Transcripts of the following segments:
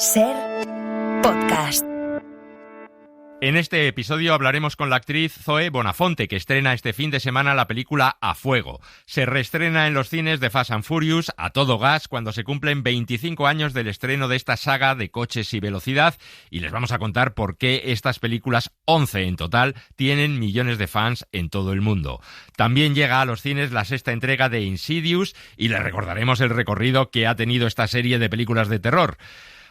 Ser Podcast. En este episodio hablaremos con la actriz Zoe Bonafonte, que estrena este fin de semana la película A Fuego. Se reestrena en los cines de Fast and Furious a todo gas cuando se cumplen 25 años del estreno de esta saga de coches y velocidad, y les vamos a contar por qué estas películas, 11 en total, tienen millones de fans en todo el mundo. También llega a los cines la sexta entrega de Insidious y les recordaremos el recorrido que ha tenido esta serie de películas de terror.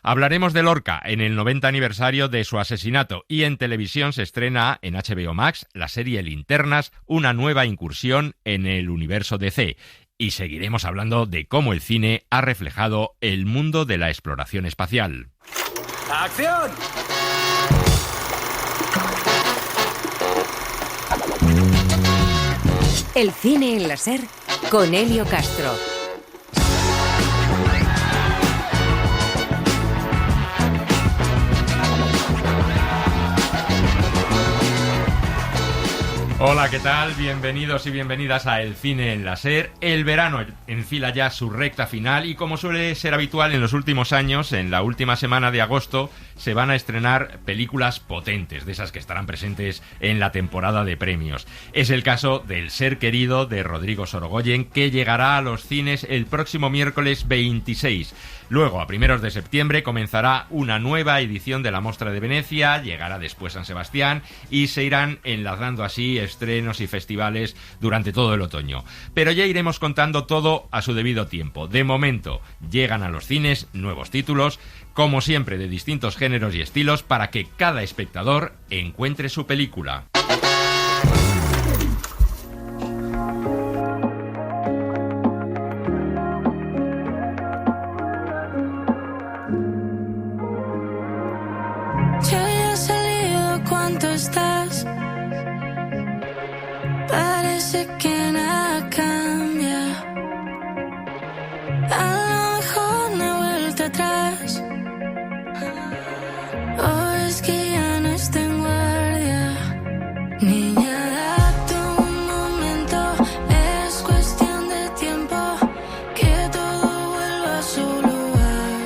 Hablaremos de Lorca en el 90 aniversario de su asesinato, y en televisión se estrena en HBO Max la serie Linternas, una nueva incursión en el universo DC. Y seguiremos hablando de cómo el cine ha reflejado el mundo de la exploración espacial. ¡Acción! El cine en la Ser con Elio Castro. Hola, ¿qué tal? Bienvenidos y bienvenidas a El Cine en la Ser. El verano enfila ya su recta final y, como suele ser habitual en los últimos años, en la última semana de agosto se van a estrenar películas potentes, de esas que estarán presentes en la temporada de premios. Es el caso del Ser Querido de Rodrigo Sorogoyen, que llegará a los cines el próximo miércoles 26. Luego, a primeros de septiembre, comenzará una nueva edición de la Mostra de Venecia, llegará después San Sebastián y se irán enlazando así estrenos y festivales durante todo el otoño. Pero ya iremos contando todo a su debido tiempo. De momento, llegan a los cines nuevos títulos, como siempre de distintos géneros y estilos, para que cada espectador encuentre su película. Ya he salido, ¿cuánto estás? Parece que nada cambia. A lo mejor no he vuelto atrás. O es que ya no estoy en guardia. Niña, date un momento. Es cuestión de tiempo que todo vuelva a su lugar.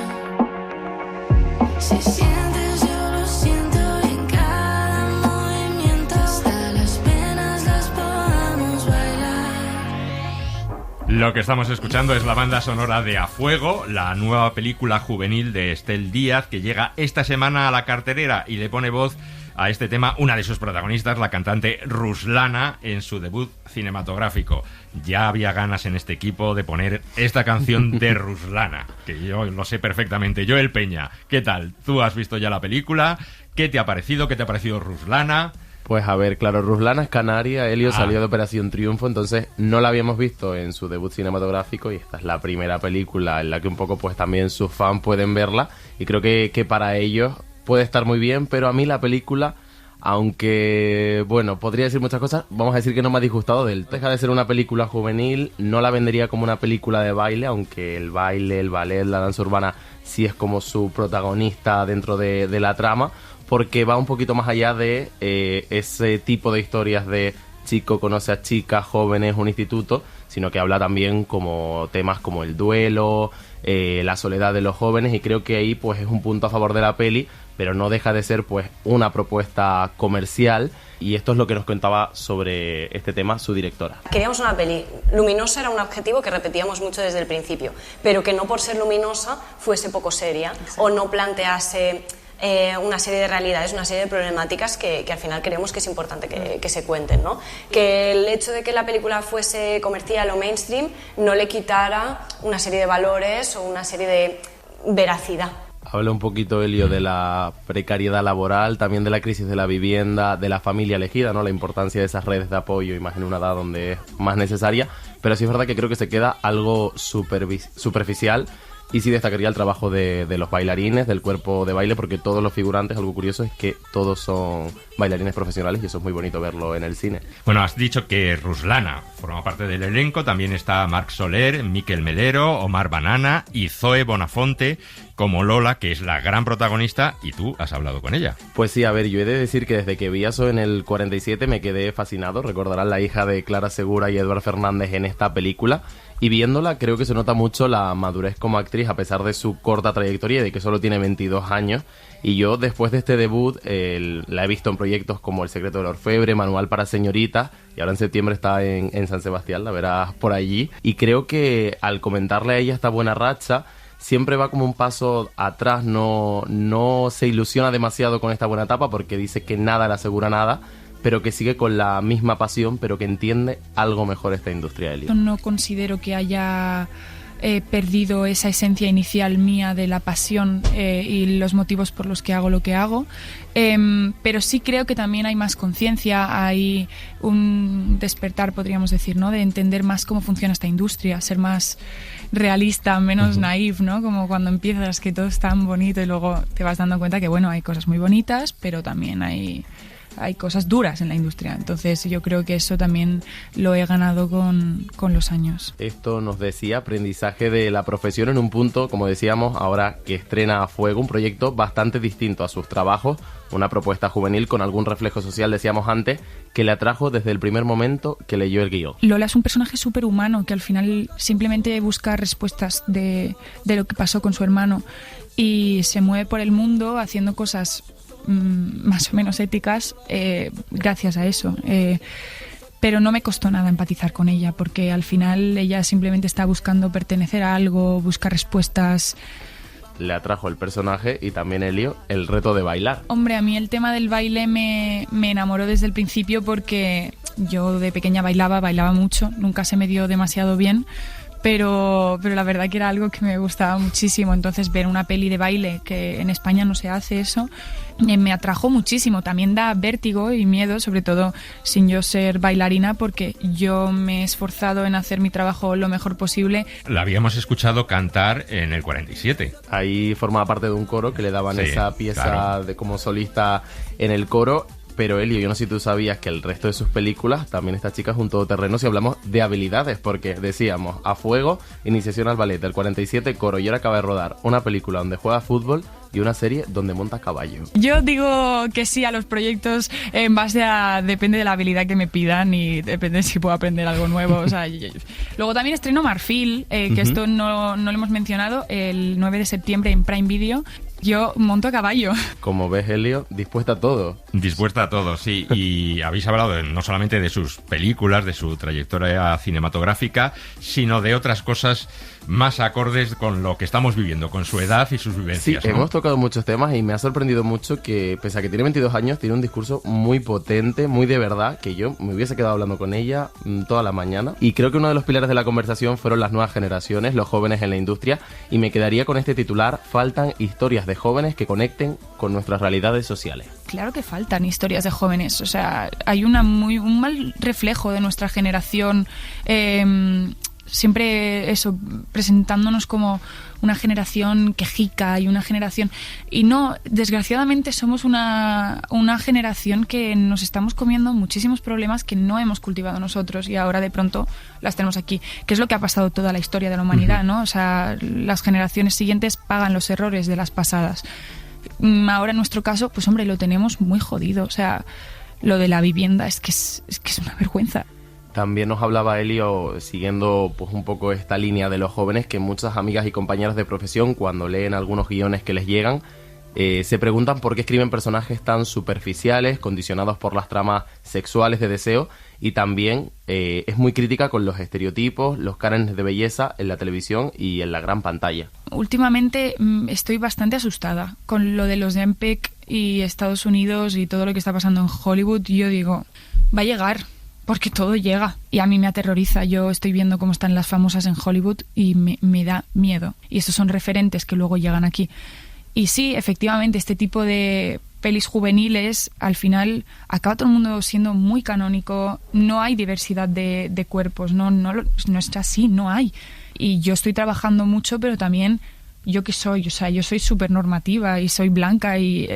Si sientes, yo lo siento en cada movimiento. Hasta las penas las podamos bailar. Lo que estamos escuchando es la banda sonora de A Fuego, la nueva película juvenil de Estel Díaz, que llega esta semana a la cartelera y le pone voz a este tema una de sus protagonistas, la cantante Ruslana, en su debut cinematográfico. Ya había ganas en este equipo de poner esta canción de Ruslana, que yo lo sé perfectamente. Joel Peña, ¿qué tal? ¿Tú has visto ya la película? ¿Qué te ha parecido? ¿Qué te ha parecido Ruslana? Pues a ver, claro, Ruslana es canaria, Elio salió de Operación Triunfo, entonces no la habíamos visto en su debut cinematográfico y esta es la primera película en la que un poco pues también sus fans pueden verla y creo que para ellos puede estar muy bien, pero a mí la película, aunque, bueno, podría decir muchas cosas, vamos a decir que no me ha disgustado del todo. Deja de ser una película juvenil, no la vendería como una película de baile, aunque el baile, el ballet, la danza urbana sí es como su protagonista dentro de la trama, porque va un poquito más allá de ese tipo de historias de chico conoce a chica, jóvenes, un instituto, sino que habla también como temas como el duelo, la soledad de los jóvenes, y creo que ahí pues es un punto a favor de la peli, pero no deja de ser pues una propuesta comercial, y esto es lo que nos contaba sobre este tema su directora. Queríamos una peli luminosa, era un objetivo que repetíamos mucho desde el principio, pero que no por ser luminosa fuese poco seria. Exacto. O no plantease una serie de realidades, una serie de problemáticas que al final creemos que es importante que se cuenten, ¿no? Que el hecho de que la película fuese comercial o mainstream no le quitara una serie de valores o una serie de veracidad. Habla un poquito, Elio, de la precariedad laboral, también de la crisis de la vivienda, de la familia elegida, ¿no? La importancia de esas redes de apoyo, más en una edad donde es más necesaria, pero sí es verdad que creo que se queda algo superficial. Y sí destacaría el trabajo de los bailarines, del cuerpo de baile, porque todos los figurantes, algo curioso es que todos son bailarines profesionales y eso es muy bonito verlo en el cine. Bueno, has dicho que Ruslana forma parte del elenco, también está Marc Soler, Miquel Melero, Omar Banana y Zoe Bonafonte, como Lola, que es la gran protagonista, y tú has hablado con ella. Pues sí, a ver, yo he de decir que desde que vi eso en el 47 me quedé fascinado. Recordarán la hija de Clara Segura y Eduard Fernández en esta película. Y viéndola creo que se nota mucho la madurez como actriz a pesar de su corta trayectoria y de que solo tiene 22 años. Y yo después de este debut la he visto en proyectos como El secreto del orfebre, Manual para señoritas, y ahora en septiembre está en San Sebastián, la verás por allí. Y creo que al comentarle a ella esta buena racha, siempre va como un paso atrás, no se ilusiona demasiado con esta buena etapa porque dice que nada le asegura nada, pero que sigue con la misma pasión, pero que entiende algo mejor esta industria, Elio. No considero que haya perdido esa esencia inicial mía de la pasión y los motivos por los que hago lo que hago, pero sí creo que también hay más conciencia, hay un despertar, podríamos decir, ¿no? De entender más cómo funciona esta industria, ser más realista, menos naif, ¿no? Como cuando empiezas que todo es tan bonito y luego te vas dando cuenta que, bueno, hay cosas muy bonitas, pero también hay cosas duras en la industria. Entonces yo creo que eso también lo he ganado con los años. Esto nos decía aprendizaje de la profesión en un punto, como decíamos, ahora que estrena a Fuego, un proyecto bastante distinto a sus trabajos, una propuesta juvenil con algún reflejo social, decíamos antes, que le atrajo desde el primer momento que leyó el guión. Lola es un personaje súper humano que al final simplemente busca respuestas de lo que pasó con su hermano y se mueve por el mundo haciendo cosas más o menos éticas gracias a eso, pero no me costó nada empatizar con ella porque al final ella simplemente está buscando pertenecer a algo, busca respuestas. Le atrajo el personaje y también, Elio, el reto de bailar. Hombre, a mí el tema del baile me enamoró desde el principio porque yo de pequeña bailaba mucho, nunca se me dio demasiado bien, pero la verdad que era algo que me gustaba muchísimo. Entonces ver una peli de baile, que en España no se hace eso, me atrajo muchísimo. También da vértigo y miedo, sobre todo sin yo ser bailarina, porque yo me he esforzado en hacer mi trabajo lo mejor posible. La habíamos escuchado cantar en el 47. Ahí formaba parte de un coro que le daban esa pieza, claro, de como solista en el coro. Pero Elio, yo no sé si tú sabías que el resto de sus películas también esta chica es un todoterreno si hablamos de habilidades, porque decíamos A Fuego, iniciación al ballet, el 47 coro, y ahora acaba de rodar una película donde juega fútbol y una serie donde monta caballo. Yo digo que sí a los proyectos en base a... depende de la habilidad que me pidan y depende de si puedo aprender algo nuevo. O sea, luego también estreno Marfil, que esto no lo hemos mencionado, el 9 de septiembre en Prime Video. Yo monto a caballo. Como ves, Elio, dispuesta a todo. Dispuesta a todo, sí. Y habéis hablado no solamente de sus películas, de su trayectoria cinematográfica, sino de otras cosas más acordes con lo que estamos viviendo, con su edad y sus vivencias. Sí, ¿no? Hemos tocado muchos temas y me ha sorprendido mucho que, pese a que tiene 22 años, tiene un discurso muy potente, muy de verdad, que yo me hubiese quedado hablando con ella toda la mañana. Y creo que uno de los pilares de la conversación fueron las nuevas generaciones, los jóvenes en la industria, y me quedaría con este titular: faltan historias de jóvenes que conecten con nuestras realidades sociales. Claro que faltan historias de jóvenes, o sea, hay un mal reflejo de nuestra generación, siempre eso, presentándonos como una generación quejica y una generación... Y no, desgraciadamente somos una generación que nos estamos comiendo muchísimos problemas que no hemos cultivado nosotros y ahora de pronto las tenemos aquí, que es lo que ha pasado toda la historia de la humanidad, ¿no? O sea, las generaciones siguientes pagan los errores de las pasadas. Ahora en nuestro caso, pues hombre, lo tenemos muy jodido, o sea, lo de la vivienda es que es una vergüenza. También nos hablaba Elio, siguiendo pues un poco esta línea de los jóvenes, que muchas amigas y compañeras de profesión, cuando leen algunos guiones que les llegan, se preguntan por qué escriben personajes tan superficiales, condicionados por las tramas sexuales de deseo, y también es muy crítica con los estereotipos, los cánones de belleza en la televisión y en la gran pantalla. Últimamente estoy bastante asustada con lo de los MPEG y Estados Unidos y todo lo que está pasando en Hollywood. Yo digo, va a llegar, porque todo llega y a mí me aterroriza. Yo estoy viendo cómo están las famosas en Hollywood y me da miedo. Y estos son referentes que luego llegan aquí. Y sí, efectivamente, este tipo de pelis juveniles, al final acaba todo el mundo siendo muy canónico. No hay diversidad de cuerpos, no es así, no hay. Y yo estoy trabajando mucho, pero también yo que soy, o sea, yo soy súper normativa y soy blanca y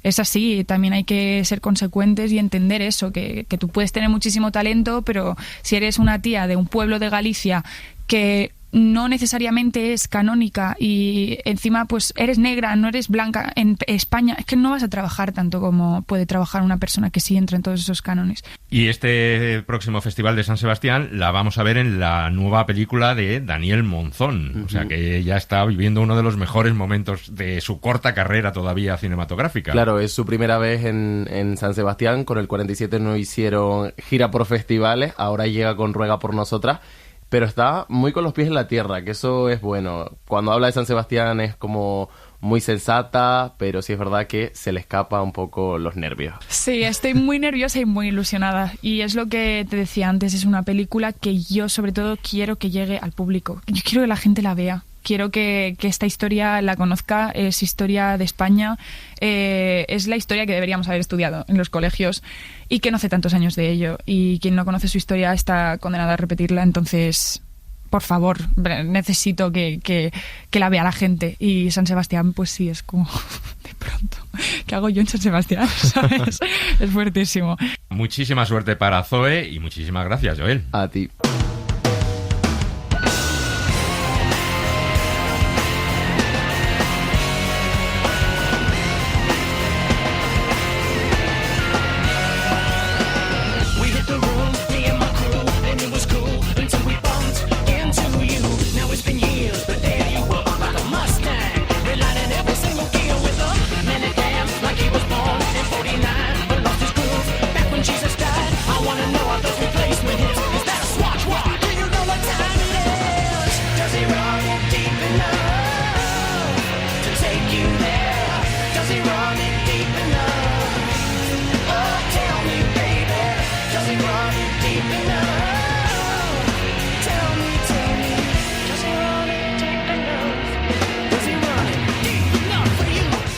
es así. También hay que ser consecuentes y entender eso, que tú puedes tener muchísimo talento, pero si eres una tía de un pueblo de Galicia que no necesariamente es canónica y encima pues eres negra, no eres blanca en España, es que no vas a trabajar tanto como puede trabajar una persona que sí entra en todos esos cánones. Y este próximo Festival de San Sebastián la vamos a ver en la nueva película de Daniel Monzón, o sea que ya está viviendo uno de los mejores momentos de su corta carrera todavía cinematográfica. Claro, es su primera vez en San Sebastián. Con el 47 no hicieron gira por festivales, ahora llega con Ruega por Nosotras, pero está muy con los pies en la tierra, que eso es bueno. Cuando habla de San Sebastián es como muy sensata, pero sí es verdad que se le escapa un poco los nervios. Sí, estoy muy nerviosa y muy ilusionada. Y es lo que te decía antes, es una película que yo sobre todo quiero que llegue al público. Yo quiero que la gente la vea. Quiero que esta historia la conozca, es historia de España, es la historia que deberíamos haber estudiado en los colegios y que no hace tantos años de ello. Y quien no conoce su historia está condenado a repetirla, entonces, por favor, necesito que la vea la gente. Y San Sebastián, pues sí, es como de pronto. ¿Qué hago yo en San Sebastián? ¿Sabes? Es fuertísimo. Muchísima suerte para Zoe y muchísimas gracias, Joel. A ti.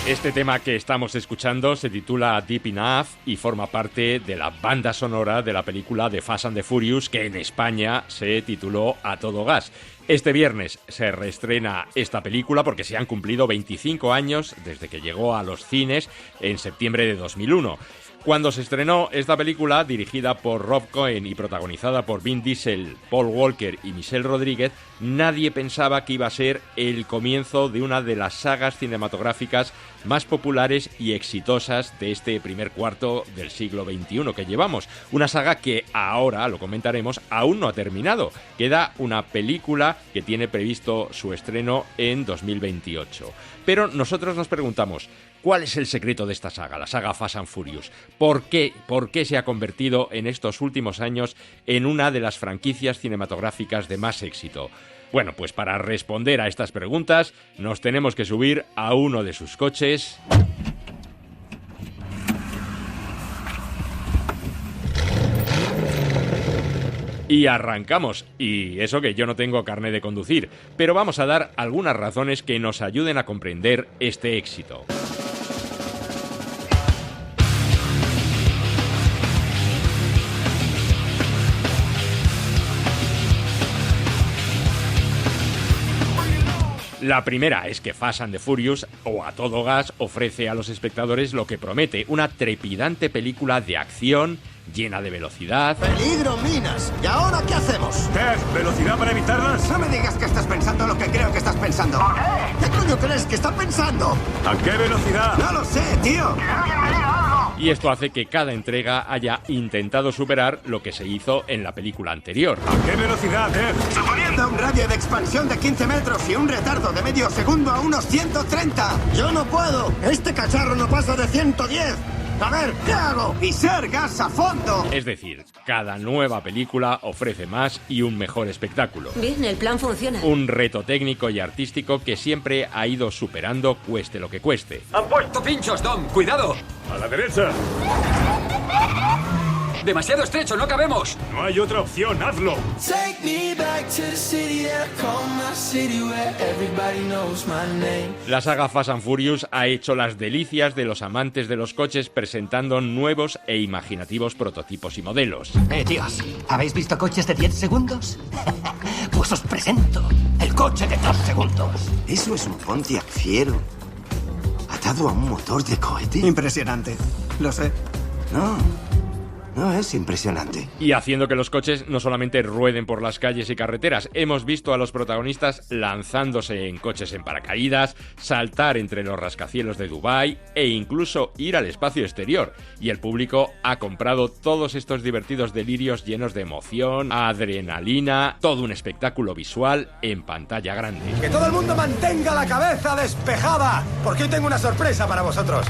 Este tema que estamos escuchando se titula Deep Enough y forma parte de la banda sonora de la película The Fast and the Furious, que en España se tituló A Todo Gas. Este viernes se reestrena esta película porque se han cumplido 25 años desde que llegó a los cines en septiembre de 2001. Cuando se estrenó esta película, dirigida por Rob Cohen y protagonizada por Vin Diesel, Paul Walker y Michelle Rodríguez, nadie pensaba que iba a ser el comienzo de una de las sagas cinematográficas más populares y exitosas de este primer cuarto del siglo XXI que llevamos. Una saga que ahora, lo comentaremos, aún no ha terminado. Queda una película que tiene previsto su estreno en 2028. Pero nosotros nos preguntamos, ¿cuál es el secreto de esta saga, la saga Fast and Furious? ¿Por qué se ha convertido en estos últimos años en una de las franquicias cinematográficas de más éxito? Bueno, pues para responder a estas preguntas nos tenemos que subir a uno de sus coches. Y arrancamos. Y eso que yo no tengo carné de conducir, pero vamos a dar algunas razones que nos ayuden a comprender este éxito. La primera es que Fast and the Furious, o A Todo Gas, ofrece a los espectadores lo que promete, una trepidante película de acción llena de velocidad. ¡Peligro, minas! ¿Y ahora qué hacemos? ¿Qué? ¿Velocidad para evitarlas? No me digas que estás pensando lo que creo que estás pensando. ¿Por qué? ¿Qué coño crees que está pensando? ¿A qué velocidad? No lo sé, tío. ¡Que alguien me diga algo! Y esto hace que cada entrega haya intentado superar lo que se hizo en la película anterior. ¿A qué velocidad, Suponiendo un radio de expansión de 15 metros y un retardo de medio segundo a unos 130. ¡Yo no puedo! ¡Este cacharro no pasa de 110! A ver, ¿qué hago? ¡Pisar gas a fondo! Es decir, cada nueva película ofrece más y un mejor espectáculo. Bien, el plan funciona. Un reto técnico y artístico que siempre ha ido superando, cueste lo que cueste. ¡Han puesto pinchos, Dom! ¡Cuidado! A la derecha. ¡Demasiado estrecho, no cabemos! No hay otra opción, hazlo. Take me back to the city that I call my city where everybody knows my name. La saga Fast and Furious ha hecho las delicias de los amantes de los coches presentando nuevos e imaginativos prototipos y modelos. Tíos, ¿habéis visto coches de 10 segundos? Pues os presento el coche de 2 segundos. Eso es un Pontiac Fiero, atado a un motor de cohete. Impresionante, lo sé. No, No, es impresionante. Y haciendo que los coches no solamente rueden por las calles y carreteras, hemos visto a los protagonistas lanzándose en coches en paracaídas, saltar entre los rascacielos de Dubái e incluso ir al espacio exterior. Y el público ha comprado todos estos divertidos delirios llenos de emoción, adrenalina, todo un espectáculo visual en pantalla grande. ¡Que todo el mundo mantenga la cabeza despejada! Porque hoy tengo una sorpresa para vosotros.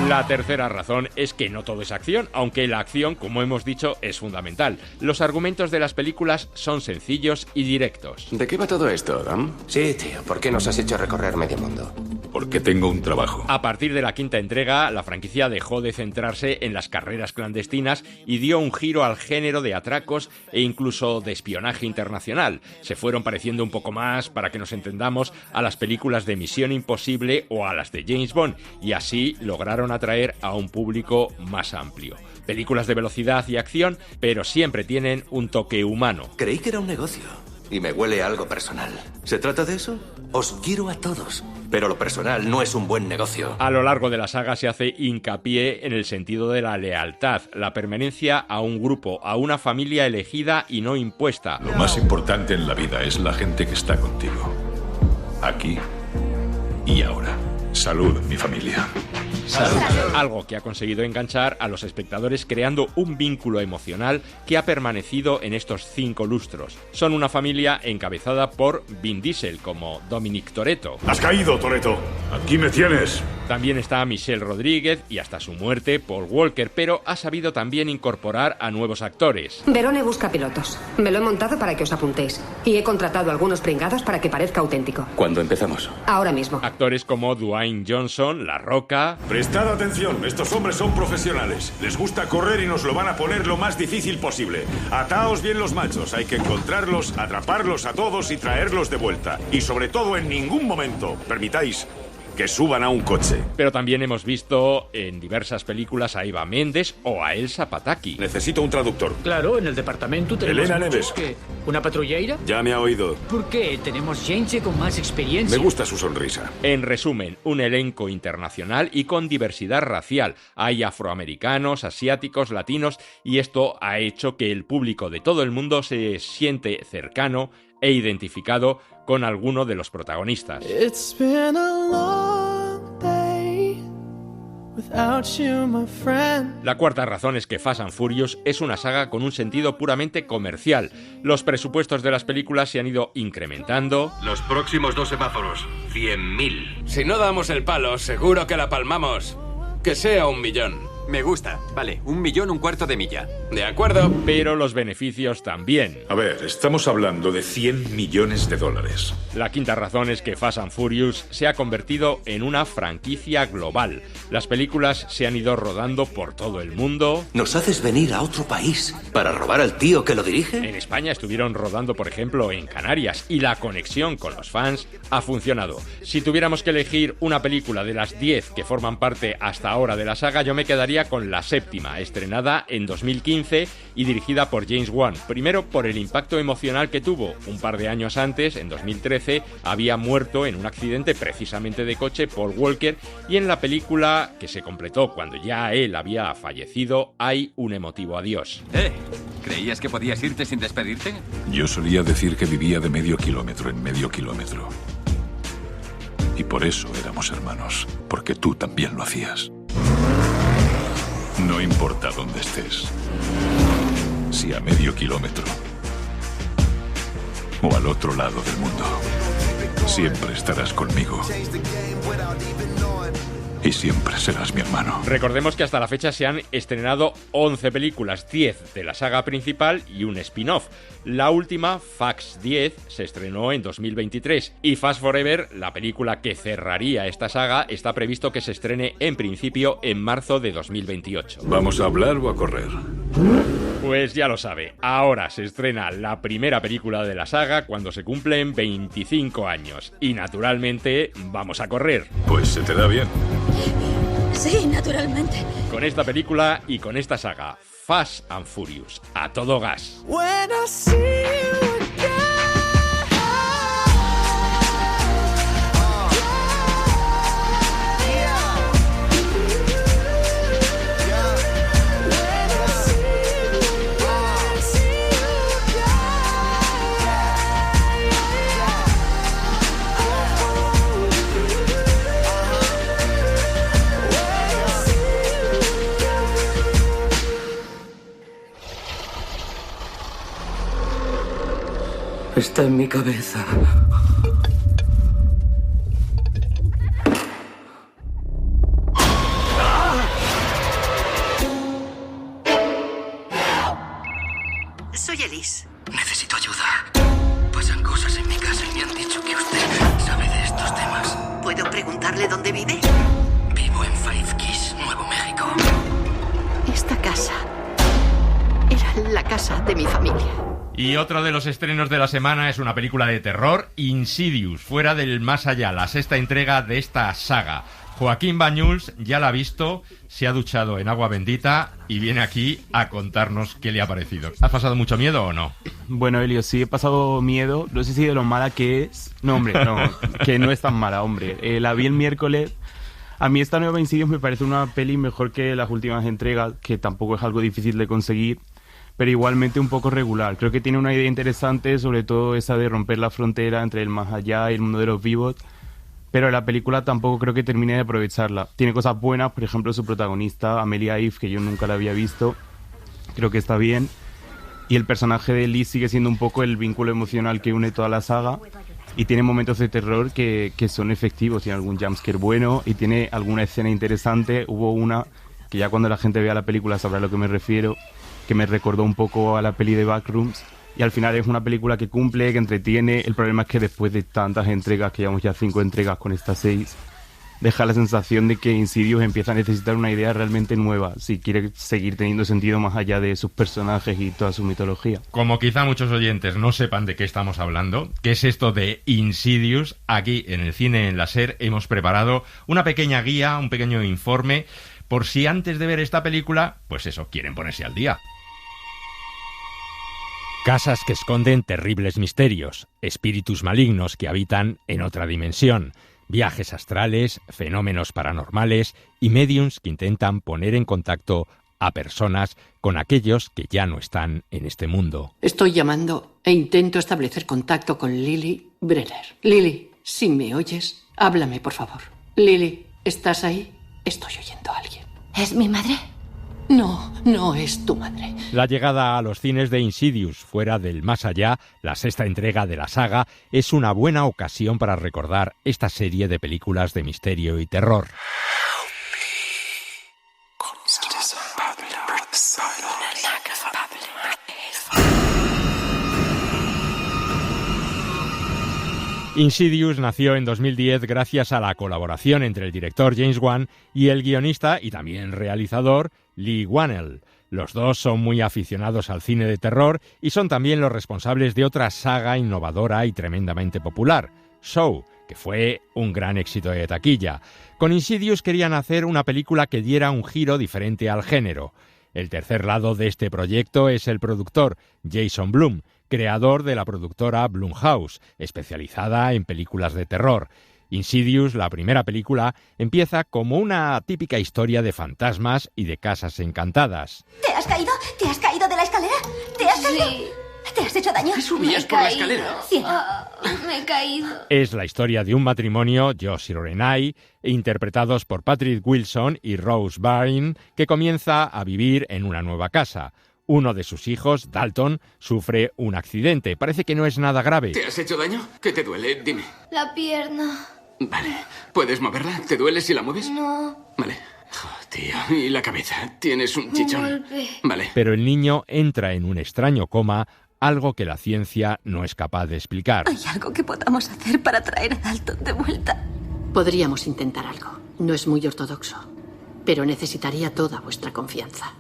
La tercera razón es que no todo es acción, aunque la acción, como hemos dicho, es fundamental. Los argumentos de las películas son sencillos y directos. ¿De qué va todo esto, Adam? Sí, tío, ¿por qué nos has hecho recorrer medio mundo? Porque tengo un trabajo. A partir de la quinta entrega, la franquicia dejó de centrarse en las carreras clandestinas y dio un giro al género de atracos e incluso de espionaje internacional. Se fueron pareciendo un poco más, para que nos entendamos, a las películas de Misión Imposible o a las de James Bond, y así lograron atraer a un público más amplio. Películas de velocidad y acción, pero siempre tienen un toque humano. Creí que era un negocio y me huele a algo personal. ¿Se trata de eso? Os quiero a todos, pero lo personal no es un buen negocio. A lo largo de la saga se hace hincapié en el sentido de la lealtad, la permanencia a un grupo, a una familia elegida y no impuesta. Lo más importante en la vida es la gente que está contigo. Aquí y ahora. Salud, mi familia. Algo que ha conseguido enganchar a los espectadores creando un vínculo emocional que ha permanecido en estos 5 lustros. Son una familia encabezada por Vin Diesel como Dominic Toretto. Has caído, Toretto. Aquí me tienes. También está Michelle Rodríguez y hasta su muerte Paul Walker, pero ha sabido también incorporar a nuevos actores. Verone busca pilotos. Me lo he montado para que os apuntéis. Y he contratado a algunos pringados para que parezca auténtico. ¿Cuándo empezamos? Ahora mismo. Actores como Dwayne Johnson, La Roca... Prestad atención, estos hombres son profesionales. Les gusta correr y nos lo van a poner lo más difícil posible. Ataos bien los machos, hay que encontrarlos, atraparlos a todos y traerlos de vuelta. Y sobre todo, en ningún momento permitáis que suban a un coche. Pero también hemos visto en diversas películas a Eva Méndez o a Elsa Pataky. Necesito un traductor. Claro, en el departamento tenemos Elena muchos. Neves. ¿Qué? ¿Una patrulleira? Ya me ha oído. ¿Por qué? Tenemos gente con más experiencia. Me gusta su sonrisa. En resumen, un elenco internacional y con diversidad racial. Hay afroamericanos, asiáticos, latinos, y esto ha hecho que el público de todo el mundo se siente cercano e identificado con alguno de los protagonistas. It's been a long day without you, my friend. La cuarta razón es que Fast and Furious es una saga con un sentido puramente comercial. Los presupuestos de las películas se han ido incrementando. Los próximos 2 semáforos, 100.000. Si no damos el palo, seguro que la palmamos. Que sea 1 millón. Me gusta. Vale, 1 millón, 1/4 de milla. De acuerdo. Pero los beneficios también. A ver, estamos hablando de $100 millones. La quinta razón es que Fast and Furious se ha convertido en una franquicia global. Las películas se han ido rodando por todo el mundo. ¿Nos haces venir a otro país para robar al tío que lo dirige? En España estuvieron rodando, por ejemplo, en Canarias, y la conexión con los fans ha funcionado. Si tuviéramos que elegir una película de las 10 que forman parte hasta ahora de la saga, yo me quedaría con la séptima, estrenada en 2015 y dirigida por James Wan. Primero, por el impacto emocional que tuvo. Un par de años antes, en 2013, había muerto en un accidente precisamente de coche Paul Walker, y en la película, que se completó cuando ya él había fallecido, hay un emotivo adiós. ¿Creías que podías irte sin despedirte? Yo solía decir que vivía de medio kilómetro en medio kilómetro. Y por eso éramos hermanos, porque tú también lo hacías. No importa dónde estés, si a medio kilómetro o al otro lado del mundo, siempre estarás conmigo. Y siempre serás mi hermano. Recordemos que hasta la fecha se han estrenado 11 películas, 10 de la saga principal y un spin-off. La última, Fax 10, se estrenó en 2023 y Fast Forever, la película que cerraría esta saga, está previsto que se estrene en principio en marzo de 2028. ¿Vamos a hablar o a correr? Pues ya lo sabe, ahora se estrena la primera película de la saga cuando se cumplen 25 años y naturalmente vamos a correr. Pues se te da bien. Sí, naturalmente. Con esta película y con esta saga, Fast and Furious, a todo gas. When I see you again. Está en mi cabeza. Soy Elise. Necesito ayuda. Pasan cosas en mi casa y me han dicho que usted sabe de estos temas. ¿Puedo preguntarle dónde vive? Vivo en Five Keys, Nuevo México. Esta casa era la casa de mi familia. Y otro de los estrenos de la semana es una película de terror, Insidious, Fuera del Más Allá, la sexta entrega de esta saga. Joaquín Bañuls ya la ha visto, se ha duchado en agua bendita y viene aquí a contarnos qué le ha parecido. ¿Has pasado mucho miedo o no? Bueno, Elio, sí he pasado miedo. No sé si de lo mala que es. No, hombre, no, que no es tan mala, hombre. La vi el miércoles. A mí esta nueva Insidious me parece una peli mejor que las últimas entregas, que tampoco es algo difícil de conseguir, pero igualmente un poco regular. Creo que tiene una idea interesante, sobre todo esa de romper la frontera entre el más allá y el mundo de los vivos, pero la película tampoco creo que termine de aprovecharla. Tiene cosas buenas, por ejemplo su protagonista, Amelia Eve, que yo nunca la había visto, creo que está bien, y el personaje de Liz sigue siendo un poco el vínculo emocional que une toda la saga, y tiene momentos de terror que son efectivos, tiene algún jumpscare bueno, y tiene alguna escena interesante. Hubo una, que ya cuando la gente vea la película sabrá a lo que me refiero, que me recordó un poco a la peli de Backrooms, y al final es una película que cumple, que entretiene. El problema es que después de tantas entregas, que llevamos ya 5 entregas con estas 6, deja la sensación de que Insidious empieza a necesitar una idea realmente nueva, si quiere seguir teniendo sentido más allá de sus personajes y toda su mitología. Como quizá muchos oyentes no sepan de qué estamos hablando, qué es esto de Insidious, aquí en el Cine en la SER hemos preparado una pequeña guía, un pequeño informe, por si antes de ver esta película, pues eso, quieren ponerse al día. Casas que esconden terribles misterios, espíritus malignos que habitan en otra dimensión, viajes astrales, fenómenos paranormales y mediums que intentan poner en contacto a personas con aquellos que ya no están en este mundo. Estoy llamando e intento establecer contacto con Lily Brenner. Lily, si me oyes, háblame, por favor. Lily, ¿estás ahí? Estoy oyendo a alguien. ¿Es mi madre? No, no es tu madre. La llegada a los cines de Insidious, Fuera del Más Allá, la sexta entrega de la saga, es una buena ocasión para recordar esta serie de películas de misterio y terror. Insidious nació en 2010 gracias a la colaboración entre el director James Wan y el guionista y también realizador Lee Whannell. Los dos son muy aficionados al cine de terror y son también los responsables de otra saga innovadora y tremendamente popular, Saw, que fue un gran éxito de taquilla. Con Insidious querían hacer una película que diera un giro diferente al género. El tercer lado de este proyecto es el productor Jason Blum, creador de la productora Blumhouse, especializada en películas de terror. Insidious, la primera película, empieza como una típica historia de fantasmas y de casas encantadas. ¿Te has caído? ¿Te has caído de la escalera? ¿Te has caído? ¿Te has hecho daño? ¿Subías por la escalera? Cielo. Me he caído. Es la historia de un matrimonio, Josh y Renai, interpretados por Patrick Wilson y Rose Byrne, que comienza a vivir en una nueva casa. Uno de sus hijos, Dalton, sufre un accidente. Parece que no es nada grave. ¿Te has hecho daño? ¿Qué te duele? Dime. La pierna. Vale. ¿Puedes moverla? ¿Te duele si la mueves? No. Vale. Oh, tío, ¿y la cabeza? ¿Tienes un chichón? Un golpe. Vale. Pero el niño entra en un extraño coma, algo que la ciencia no es capaz de explicar. ¿Hay algo que podamos hacer para traer a Dalton de vuelta? Podríamos intentar algo. No es muy ortodoxo, pero necesitaría toda vuestra confianza.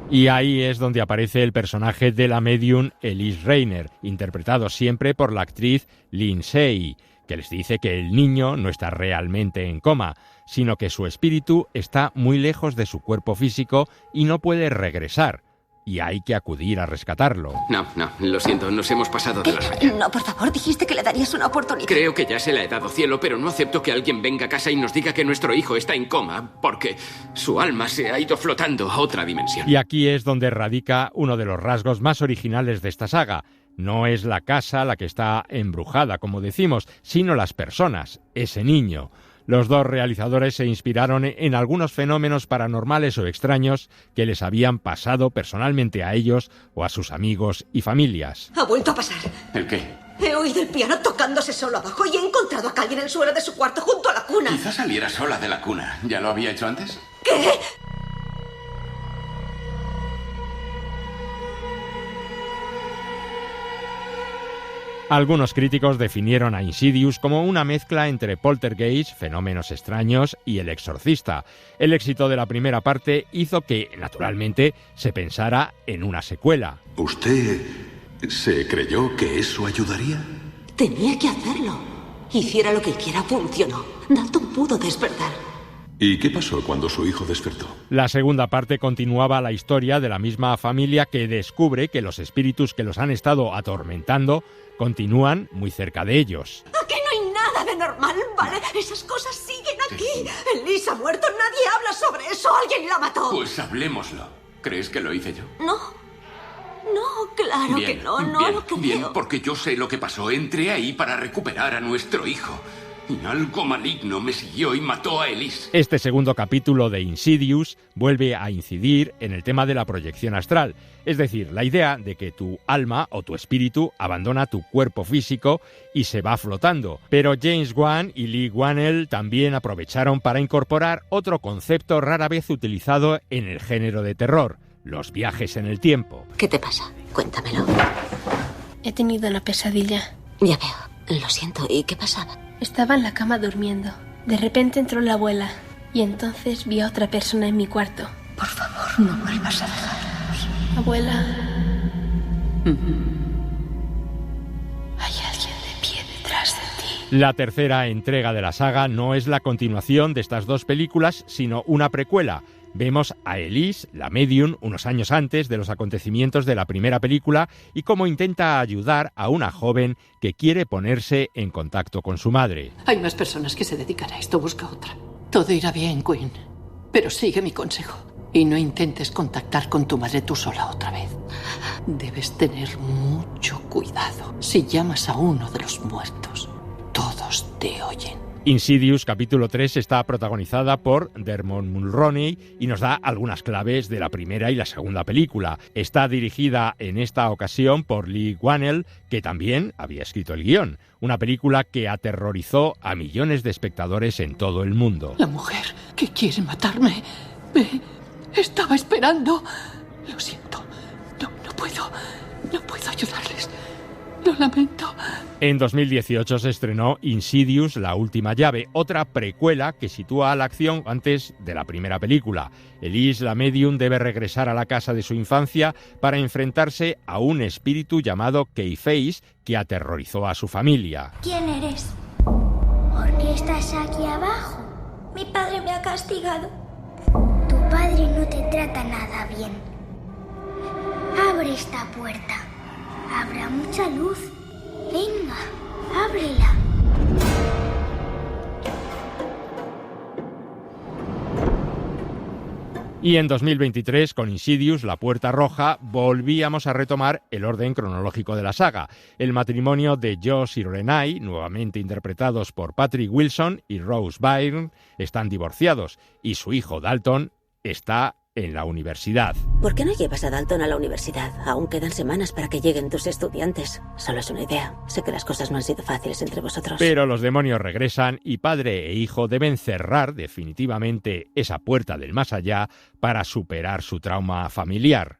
Y ahí es donde aparece el personaje de la medium Elise Reiner, interpretado siempre por la actriz Lindsay, que les dice que el niño no está realmente en coma, sino que su espíritu está muy lejos de su cuerpo físico y no puede regresar. Y hay que acudir a rescatarlo. No, lo siento, nos hemos pasado de la raya. No, por favor, dijiste que le darías una oportunidad. Creo que ya se la he dado, cielo, pero no acepto que alguien venga a casa y nos diga que nuestro hijo está en coma, porque su alma se ha ido flotando a otra dimensión. Y aquí es donde radica uno de los rasgos más originales de esta saga. No es la casa la que está embrujada, como decimos, sino las personas, ese niño. Los dos realizadores se inspiraron en algunos fenómenos paranormales o extraños que les habían pasado personalmente a ellos o a sus amigos y familias. Ha vuelto a pasar. ¿El qué? He oído el piano tocándose solo abajo y he encontrado a Callie en el suelo de su cuarto junto a la cuna. Quizás saliera sola de la cuna. ¿Ya lo había hecho antes? ¿Qué? Algunos críticos definieron a Insidious como una mezcla entre Poltergeist, fenómenos extraños, y El exorcista. El éxito de la primera parte hizo que, naturalmente, se pensara en una secuela. ¿Usted se creyó que eso ayudaría? Tenía que hacerlo. Hiciera lo que hiciera, funcionó. Dalton pudo despertar. ¿Y qué pasó cuando su hijo despertó? La segunda parte continuaba la historia de la misma familia que descubre que los espíritus que los han estado atormentando continúan muy cerca de ellos. Aquí no hay nada de normal, ¿vale? Esas cosas siguen aquí. Elise ha muerto, nadie habla sobre eso. ¿Alguien la mató? Pues hablémoslo. ¿Crees que lo hice yo? No. No, claro Bien, que no bien, lo creo. Bien, porque yo sé lo que pasó. Entré ahí para recuperar a nuestro hijo. Y algo maligno me siguió y mató a Elise. Este segundo capítulo de Insidious vuelve a incidir en el tema de la proyección astral, es decir, la idea de que tu alma o tu espíritu abandona tu cuerpo físico y se va flotando. Pero James Wan y Lee Whannell también aprovecharon para incorporar otro concepto rara vez utilizado en el género de terror: los viajes en el tiempo. ¿Qué te pasa? Cuéntamelo. He tenido una pesadilla. Ya veo. Lo siento. ¿Y qué pasaba? Estaba en la cama durmiendo. De repente entró la abuela y entonces vi a otra persona en mi cuarto. Por favor, no vuelvas a dejarnos. Abuela. Hay alguien de pie detrás de ti. La tercera entrega de la saga no es la continuación de estas dos películas, sino una precuela. Vemos a Elise, la medium, unos años antes de los acontecimientos de la primera película y cómo intenta ayudar a una joven que quiere ponerse en contacto con su madre. Hay más personas que se dedican a esto, busca otra. Todo irá bien, Quinn, pero sigue mi consejo y no intentes contactar con tu madre tú sola otra vez. Debes tener mucho cuidado. Si llamas a uno de los muertos, todos te oyen. Insidious capítulo 3 está protagonizada por Dermot Mulroney y nos da algunas claves de la primera y la segunda película. Está dirigida en esta ocasión por Lee Whannell, que también había escrito el guión. Una película que aterrorizó a millones de espectadores en todo el mundo. La mujer que quiere matarme me estaba esperando. Lo siento. No puedo ayudarles. Lo lamento. En 2018 se estrenó Insidious, la última llave, otra precuela que sitúa la acción antes de la primera película. Elise, la medium, debe regresar a la casa de su infancia para enfrentarse a un espíritu llamado Keyface que aterrorizó a su familia. ¿Quién eres? ¿Por qué estás aquí abajo? Mi padre me ha castigado. Tu padre no te trata nada bien. Abre esta puerta. Habrá mucha luz. Venga, ábrela. Y en 2023, con Insidious, La Puerta Roja, volvíamos a retomar el orden cronológico de la saga. El matrimonio de Josh y Renai, nuevamente interpretados por Patrick Wilson y Rose Byrne, están divorciados y su hijo Dalton está en la universidad. ¿Por qué no llevas a Dalton a la universidad? Aún quedan semanas para que lleguen tus estudiantes. Solo es una idea. Sé que las cosas no han sido fáciles entre vosotros. Pero los demonios regresan y padre e hijo deben cerrar definitivamente esa puerta del más allá para superar su trauma familiar.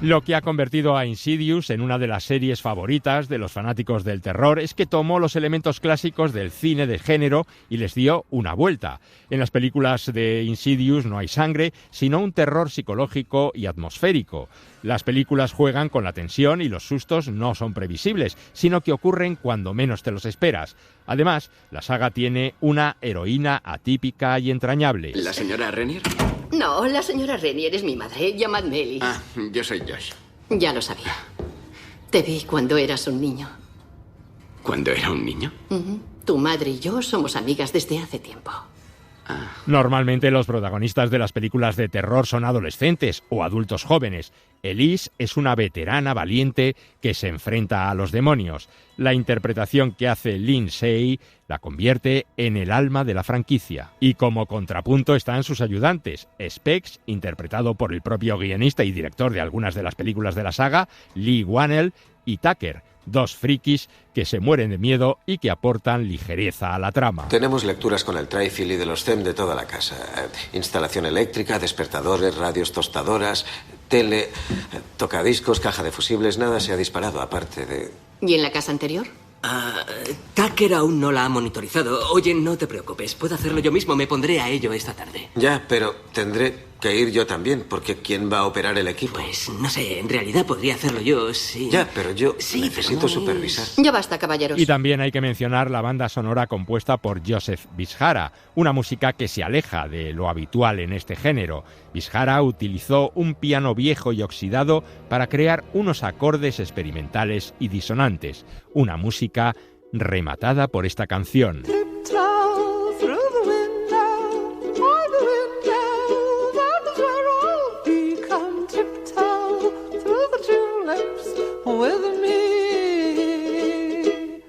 Lo que ha convertido a Insidious en una de las series favoritas de los fanáticos del terror es que tomó los elementos clásicos del cine de género y les dio una vuelta. En las películas de Insidious no hay sangre, sino un terror psicológico y atmosférico. Las películas juegan con la tensión y los sustos no son previsibles, sino que ocurren cuando menos te los esperas. Además, la saga tiene una heroína atípica y entrañable. ¿La señora Renier? No, la señora Renier es mi madre. Llamadme Ellie. Ah, yo soy Josh. Ya lo sabía. Te vi cuando eras un niño. ¿Cuando era un niño? Tu madre y yo somos amigas desde hace tiempo. Normalmente los protagonistas de las películas de terror son adolescentes o adultos jóvenes. Elise es una veterana valiente que se enfrenta a los demonios. La interpretación que hace Lindsay la convierte en el alma de la franquicia. Y como contrapunto están sus ayudantes, Specs, interpretado por el propio guionista y director de algunas de las películas de la saga, Lee Whannell, y Tucker, dos frikis que se mueren de miedo y que aportan ligereza a la trama. Tenemos lecturas con el Trifil y de los CEM de toda la casa. Instalación eléctrica, despertadores, radios, tostadoras, tele, tocadiscos, caja de fusibles, nada se ha disparado aparte de... ¿Y en la casa anterior? Tucker aún no la ha monitorizado. Oye, no te preocupes, puedo hacerlo yo mismo, me pondré a ello esta tarde. Ya, pero tendré que ir yo también, porque ¿quién va a operar el equipo? Pues no sé, en realidad podría hacerlo yo, sí. Ya, pero yo necesito supervisar. Ya basta, caballeros. Y también hay que mencionar la banda sonora compuesta por Joseph Bishara, una música que se aleja de lo habitual en este género. Bishara utilizó un piano viejo y oxidado para crear unos acordes experimentales y disonantes, una música rematada por esta canción.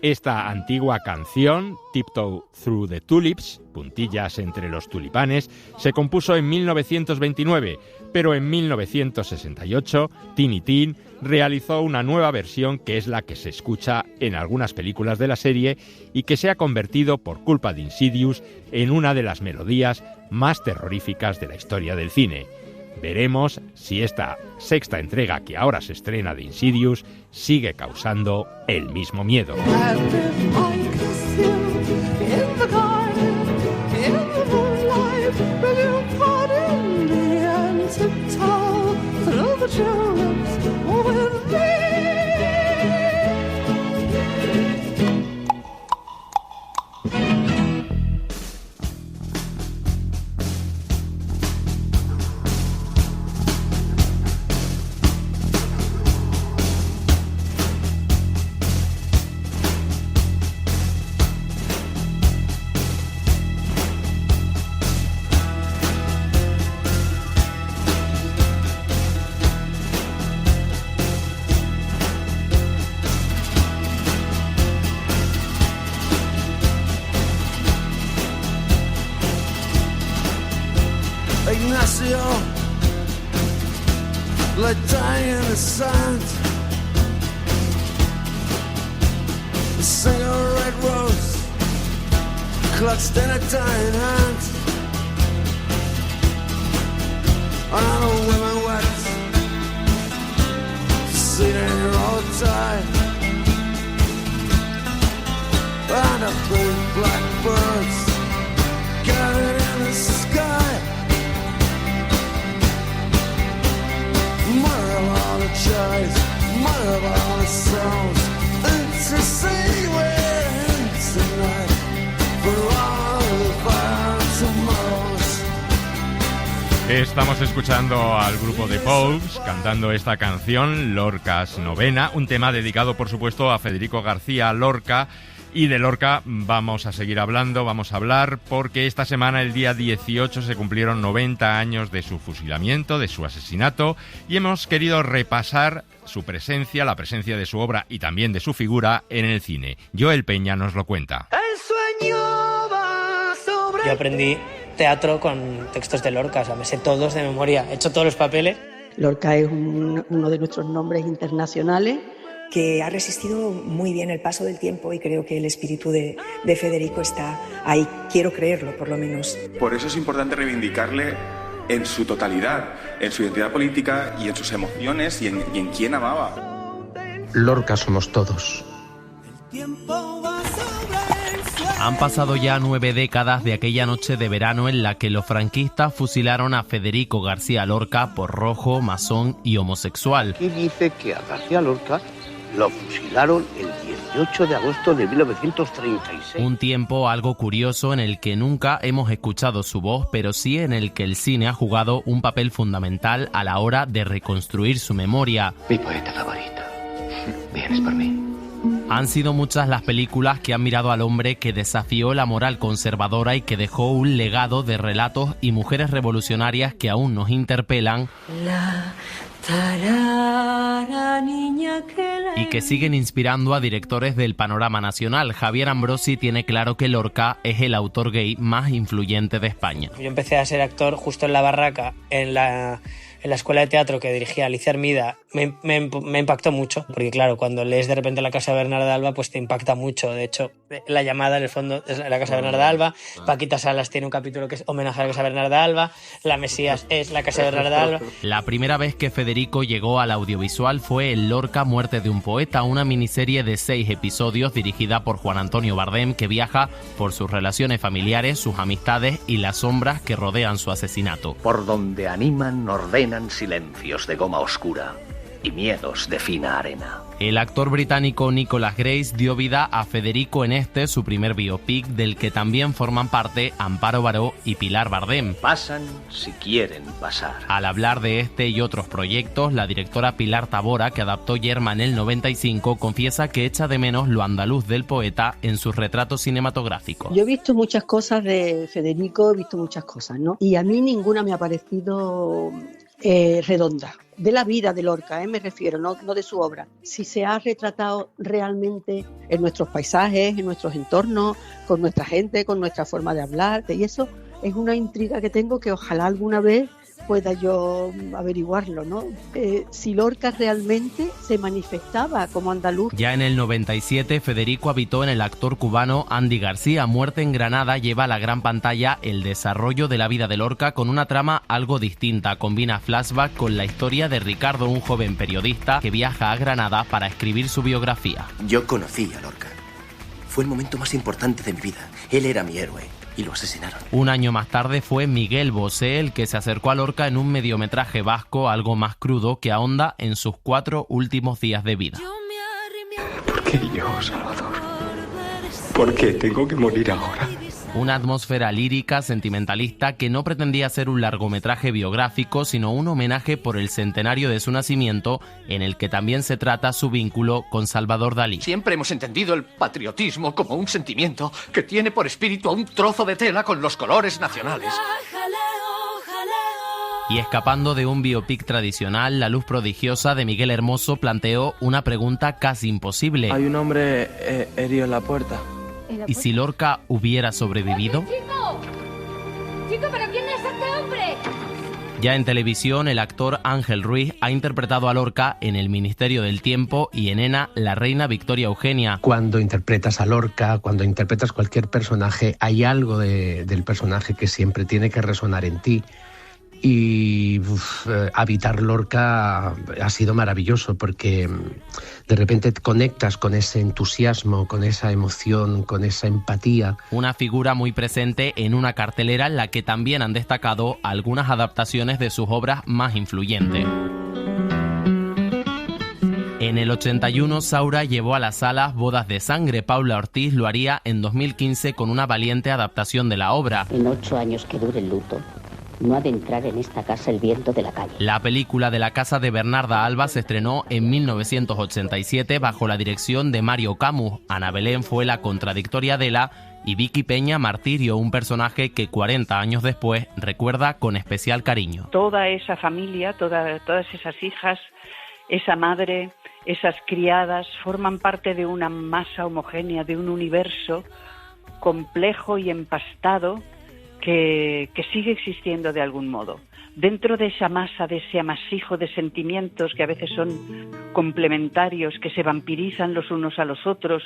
Esta antigua canción, Tiptoe Through the Tulips, puntillas entre los tulipanes, se compuso en 1929, pero en 1968 Tiny Tim realizó una nueva versión que es la que se escucha en algunas películas de la serie y que se ha convertido, por culpa de Insidious, en una de las melodías más terroríficas de la historia del cine. Veremos si esta sexta entrega que ahora se estrena de Insidious sigue causando el mismo miedo. Ignacio, like dying in the sand. A single red rose, clutched in a dying hand. Another woman wet, sitting here all the time. And a big blackbirds gathered in the sky. Mother of all the joys, mother of all the songs. It's a sea we're in tonight for all the fire tomorrows. Estamos escuchando al grupo The Pogues cantando esta canción, Lorca's Novena, un tema dedicado, por supuesto, a Federico García Lorca. Y de Lorca vamos a seguir hablando, vamos a hablar, porque esta semana, el día 18, se cumplieron 90 años de su fusilamiento, de su asesinato, y hemos querido repasar su presencia, la presencia de su obra y también de su figura en el cine. Joel Peña nos lo cuenta. Yo aprendí teatro con textos de Lorca, o sea, me sé todos de memoria, he hecho todos los papeles. Lorca es uno de nuestros nombres internacionales, que ha resistido muy bien el paso del tiempo y creo que el espíritu de Federico está ahí. Quiero creerlo, por lo menos. Por eso es importante reivindicarle en su totalidad, en su identidad política y en sus emociones y en quién amaba. Lorca somos todos. Han pasado ya 9 décadas de aquella noche de verano en la que los franquistas fusilaron a Federico García Lorca por rojo, masón y homosexual. Aquí dice que a García Lorca lo fusilaron el 18 de agosto de 1936. Un tiempo algo curioso en el que nunca hemos escuchado su voz, pero sí en el que el cine ha jugado un papel fundamental a la hora de reconstruir su memoria. Mi poeta favorito. ¿Vienes por mí? Han sido muchas las películas que han mirado al hombre que desafió la moral conservadora y que dejó un legado de relatos y mujeres revolucionarias que aún nos interpelan y que siguen inspirando a directores del panorama nacional. Javier Ambrosi tiene claro que Lorca es el autor gay más influyente de España. Yo empecé a ser actor justo en La Barraca, en la escuela de teatro que dirigía Alicia Hermida. Me impactó mucho, porque claro, cuando lees de repente La Casa de Bernarda Alba, pues te impacta mucho. De hecho, La Llamada en el fondo es La Casa de Bernarda Alba, Paquita Salas tiene un capítulo que es homenaje a La Casa de Bernarda Alba, La Mesías es La Casa de Bernarda Alba. La primera vez que Federico llegó al audiovisual fue en Lorca, Muerte de un poeta, una miniserie de 6 episodios dirigida por Juan Antonio Bardem, que viaja por sus relaciones familiares, sus amistades y las sombras que rodean su asesinato. Por donde animan, ordenan silencios de goma oscura y miedos de fina arena. El actor británico Nicholas Grace dio vida a Federico en su primer biopic, del que también forman parte Amparo Baró y Pilar Bardem. Pasan si quieren pasar. Al hablar de este y otros proyectos, la directora Pilar Tabora, que adaptó Yerma en el 95, confiesa que echa de menos lo andaluz del poeta en sus retratos cinematográficos. Yo he visto muchas cosas de Federico, he visto muchas cosas, ¿no? Y a mí ninguna me ha parecido redonda. De la vida de Lorca, me refiero, no de su obra. Si se ha retratado realmente en nuestros paisajes, en nuestros entornos, con nuestra gente, con nuestra forma de hablar. Y eso es una intriga que tengo, que ojalá alguna vez pueda yo averiguarlo, ¿no? Si Lorca realmente se manifestaba como andaluz. Ya en el 97, Federico habitó en el actor cubano Andy García. Muerte en Granada lleva a la gran pantalla el desarrollo de la vida de Lorca con una trama algo distinta. Combina flashback con la historia de Ricardo, un joven periodista que viaja a Granada para escribir su biografía. Yo conocí a Lorca. Fue el momento más importante de mi vida. Él era mi héroe. Y lo asesinaron. Un año más tarde fue Miguel Bosé el que se acercó a Lorca en un mediometraje vasco algo más crudo que ahonda en sus 4 últimos días de vida. ¿Por qué yo, Salvador? ¿Por qué tengo que morir ahora? Una atmósfera lírica, sentimentalista, que no pretendía ser un largometraje biográfico, sino un homenaje por el centenario de su nacimiento, en el que también se trata su vínculo con Salvador Dalí. Siempre hemos entendido el patriotismo como un sentimiento que tiene por espíritu a un trozo de tela con los colores nacionales. Y escapando de un biopic tradicional, La luz prodigiosa de Miguel Hermoso planteó una pregunta casi imposible. Hay un hombre herido en la puerta. ¿Y si Lorca hubiera sobrevivido? ¡Chico, pero quién es este hombre! Ya en televisión, el actor Ángel Ruiz ha interpretado a Lorca en El Ministerio del Tiempo y en Ena, la reina Victoria Eugenia. Cuando interpretas a Lorca, cuando interpretas cualquier personaje, hay algo del personaje que siempre tiene que resonar en ti. Y habitar Lorca ha sido maravilloso porque de repente te conectas con ese entusiasmo, con esa emoción, con esa empatía. Una figura muy presente en una cartelera en la que también han destacado algunas adaptaciones de sus obras más influyentes. En el 81, Saura llevó a las salas Bodas de Sangre. Paula Ortiz lo haría en 2015 con una valiente adaptación de la obra. En 8 años que dure el luto, no ha de entrar en esta casa el viento de la calle. La película de La Casa de Bernarda Alba se estrenó en 1987 bajo la dirección de Mario Camus. Ana Belén fue la contradictoria Adela y Vicky Peña Martirio, un personaje que 40 años después recuerda con especial cariño. Toda esa familia, todas esas hijas, esa madre, esas criadas forman parte de una masa homogénea, de un universo complejo y empastado que sigue existiendo de algún modo. Dentro de esa masa, de ese amasijo de sentimientos que a veces son complementarios, que se vampirizan los unos a los otros,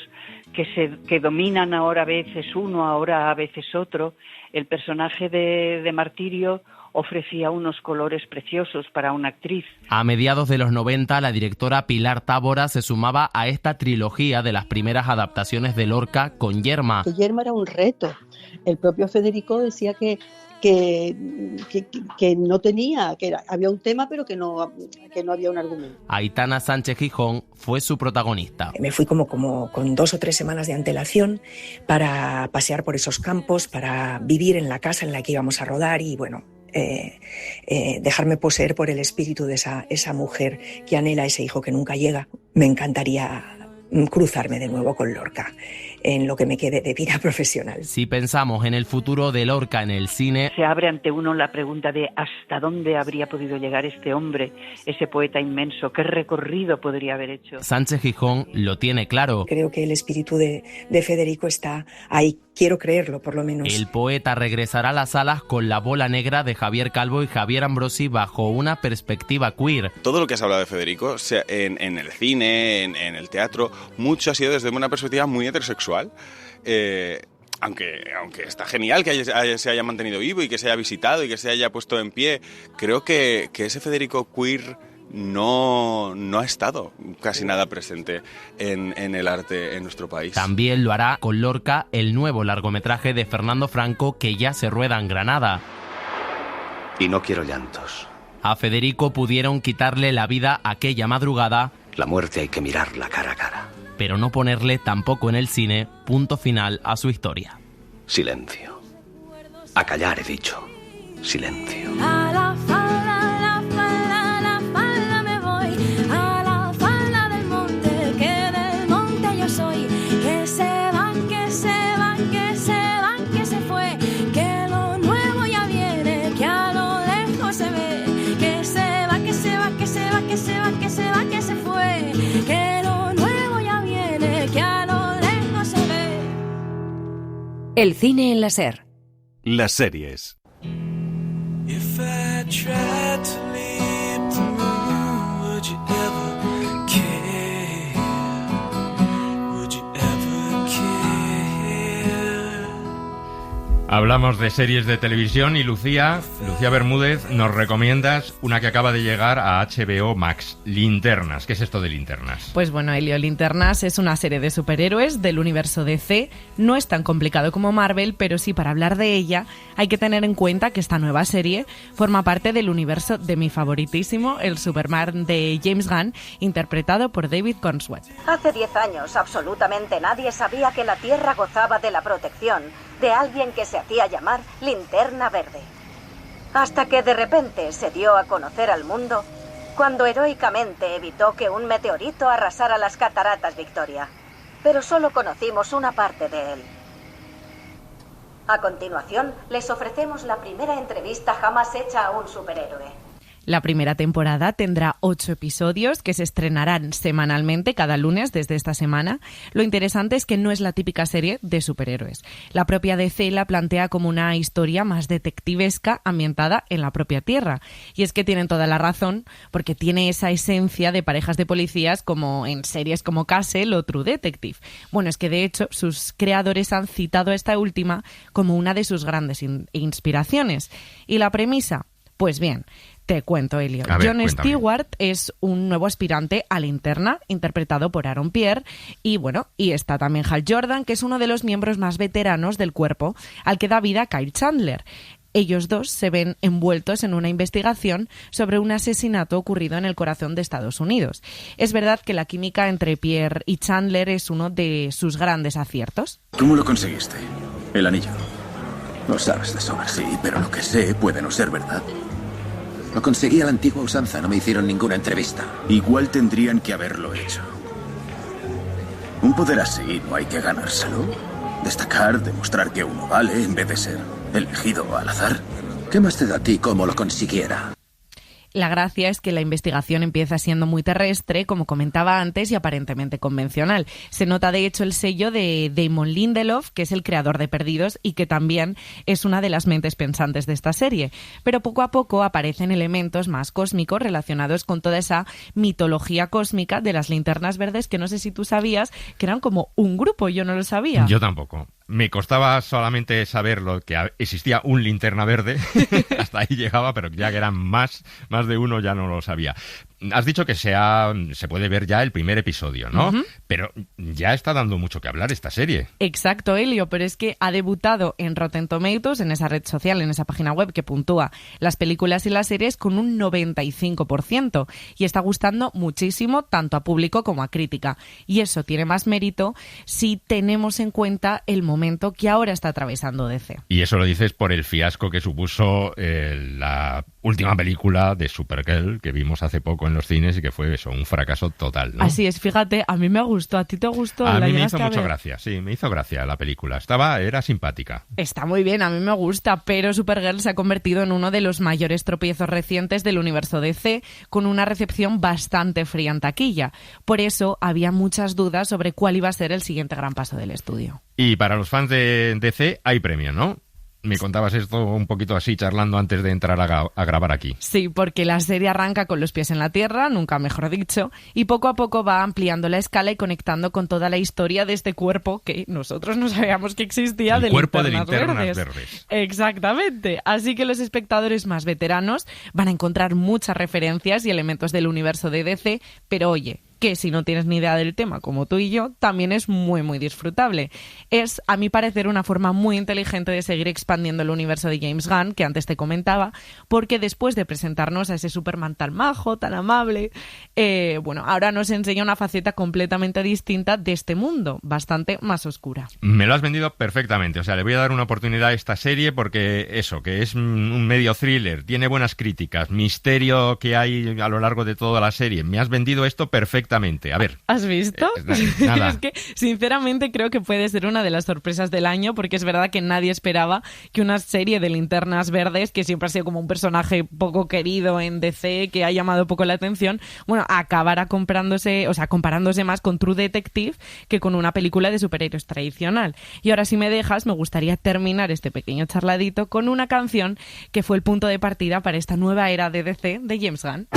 que dominan ahora a veces uno, ahora a veces otro, el personaje de Martirio ofrecía unos colores preciosos para una actriz. A mediados de los 90, la directora Pilar Tábora se sumaba a esta trilogía de las primeras adaptaciones de Lorca con Yerma. Que Yerma era un reto. El propio Federico decía que no tenía, había un tema pero que no había un argumento. Aitana Sánchez Gijón fue su protagonista. Me fui como con 2 o 3 semanas de antelación para pasear por esos campos, para vivir en la casa en la que íbamos a rodar y bueno, dejarme poseer por el espíritu de esa mujer que anhela ese hijo que nunca llega. Me encantaría cruzarme de nuevo con Lorca en lo que me quede de vida profesional. Si pensamos en el futuro de Lorca en el cine, se abre ante uno la pregunta de hasta dónde habría podido llegar este hombre, ese poeta inmenso, qué recorrido podría haber hecho. Sánchez Gijón lo tiene claro. Creo que el espíritu de Federico está ahí, quiero creerlo por lo menos. El poeta regresará a las salas con La bola negra de Javier Calvo y Javier Ambrosi bajo una perspectiva queer. Todo lo que has hablado de Federico, sea en el cine, en el teatro, mucho ha sido desde una perspectiva muy heterosexual. Aunque está genial que se haya mantenido vivo y que se haya visitado y que se haya puesto en pie, creo que ese Federico queer no ha estado casi nada presente en el arte en nuestro país. También lo hará con Lorca el nuevo largometraje de Fernando Franco que ya se rueda en Granada. Y no quiero llantos. A Federico pudieron quitarle la vida aquella madrugada. La muerte hay que mirarla cara a cara. Pero no ponerle tampoco en el cine punto final a su historia. Silencio. A callar he dicho. Silencio. A la falda me voy. A la falda del monte, que del monte yo soy. Que se van, que se van, que se van, que se fue. Que lo nuevo ya viene, que a lo lejos se ve. Que se va, que se va, que se va, que se va, que se va, que se fue. Que lo nuevo ya viene, que a lo lejos se ve. El cine en la SER. Las series. If I tried to leave the moon, would you ever care? Would you ever care? Hablamos de series de televisión y Lucía Bermúdez, nos recomiendas una que acaba de llegar a HBO Max, Linternas. ¿Qué es esto de Linternas? Pues bueno, Elio, Linternas es una serie de superhéroes del universo DC. No es tan complicado como Marvel, pero sí, para hablar de ella hay que tener en cuenta que esta nueva serie forma parte del universo de mi favoritísimo, el Superman de James Gunn, interpretado por David Cornswet. Hace 10 años absolutamente nadie sabía que la Tierra gozaba de la protección de alguien que se hacía llamar Linterna Verde. Hasta que de repente se dio a conocer al mundo cuando heroicamente evitó que un meteorito arrasara las cataratas Victoria. Pero solo conocimos una parte de él. A continuación, les ofrecemos la primera entrevista jamás hecha a un superhéroe. La primera temporada tendrá 8 episodios que se estrenarán semanalmente cada lunes desde esta semana. Lo interesante es que no es la típica serie de superhéroes. La propia DC la plantea como una historia más detectivesca ambientada en la propia Tierra. Y es que tienen toda la razón, porque tiene esa esencia de parejas de policías como en series como Castle o True Detective. Bueno, es que de hecho sus creadores han citado a esta última como una de sus grandes inspiraciones. ¿Y la premisa? Pues bien, te cuento, Elio. Jon Stewart es un nuevo aspirante a Linterna, interpretado por Aaron Pierre, y está también Hal Jordan, que es uno de los miembros más veteranos del cuerpo, al que da vida Kyle Chandler. Ellos dos se ven envueltos en una investigación sobre un asesinato ocurrido en el corazón de Estados Unidos. Es verdad que la química entre Pierre y Chandler es uno de sus grandes aciertos. ¿Cómo lo conseguiste? El anillo. Lo sabes de sobra, sí, pero lo que sé puede no ser verdad. Lo conseguí a la antigua usanza, no me hicieron ninguna entrevista. Igual tendrían que haberlo hecho. Un poder así no hay que ganárselo. Destacar, demostrar que uno vale en vez de ser elegido al azar. ¿Qué más te da a ti cómo lo consiguiera? La gracia es que la investigación empieza siendo muy terrestre, como comentaba antes, y aparentemente convencional. Se nota de hecho el sello de Damon Lindelof, que es el creador de Perdidos y que también es una de las mentes pensantes de esta serie. Pero poco a poco aparecen elementos más cósmicos relacionados con toda esa mitología cósmica de las linternas verdes, que no sé si tú sabías que eran como un grupo, yo no lo sabía. Yo tampoco. Me costaba solamente saberlo, que existía un Linterna Verde, hasta ahí llegaba, pero ya que eran más de uno ya no lo sabía. Has dicho que se puede ver ya el primer episodio, ¿no? Uh-huh. Pero ya está dando mucho que hablar esta serie. Exacto, Elio, pero es que ha debutado en Rotten Tomatoes, en esa red social, en esa página web que puntúa las películas y las series con un 95%, y está gustando muchísimo tanto a público como a crítica. Y eso tiene más mérito si tenemos en cuenta el momento que ahora está atravesando DC. Y eso lo dices por el fiasco que supuso la última película de Supergirl que vimos hace poco en los cines y que fue eso, un fracaso total, ¿no? Así es, fíjate, a mí me gustó, ¿a ti te gustó? A mí me hizo mucha gracia, sí, me hizo gracia la película. Era simpática. Está muy bien, a mí me gusta, pero Supergirl se ha convertido en uno de los mayores tropiezos recientes del universo DC, con una recepción bastante fría en taquilla. Por eso había muchas dudas sobre cuál iba a ser el siguiente gran paso del estudio. Y para los fans de DC hay premio, ¿no? Me contabas esto un poquito así, charlando antes de entrar a grabar aquí. Sí, porque la serie arranca con los pies en la tierra, nunca mejor dicho, y poco a poco va ampliando la escala y conectando con toda la historia de este cuerpo que nosotros no sabíamos que existía, el de cuerpo linternas de linternas verdes. verdes. Exactamente. Así que los espectadores más veteranos van a encontrar muchas referencias y elementos del universo de DC, pero oye, que si no tienes ni idea del tema, como tú y yo, también es muy, muy disfrutable. Es, a mi parecer, una forma muy inteligente de seguir expandiendo el universo de James Gunn, que antes te comentaba, porque después de presentarnos a ese Superman tan majo, tan amable, ahora nos enseña una faceta completamente distinta de este mundo, bastante más oscura. Me lo has vendido perfectamente, o sea, le voy a dar una oportunidad a esta serie porque eso, que es un medio thriller, tiene buenas críticas, misterio que hay a lo largo de toda la serie, me has vendido esto perfectamente. A ver. ¿Has visto? Nada. Es que, sinceramente, creo que puede ser una de las sorpresas del año, porque es verdad que nadie esperaba que una serie de linternas verdes, que siempre ha sido como un personaje poco querido en DC, que ha llamado poco la atención, acabara comparándose más con True Detective que con una película de superhéroes tradicional. Y ahora, si me dejas, me gustaría terminar este pequeño charladito con una canción que fue el punto de partida para esta nueva era de DC de James Gunn.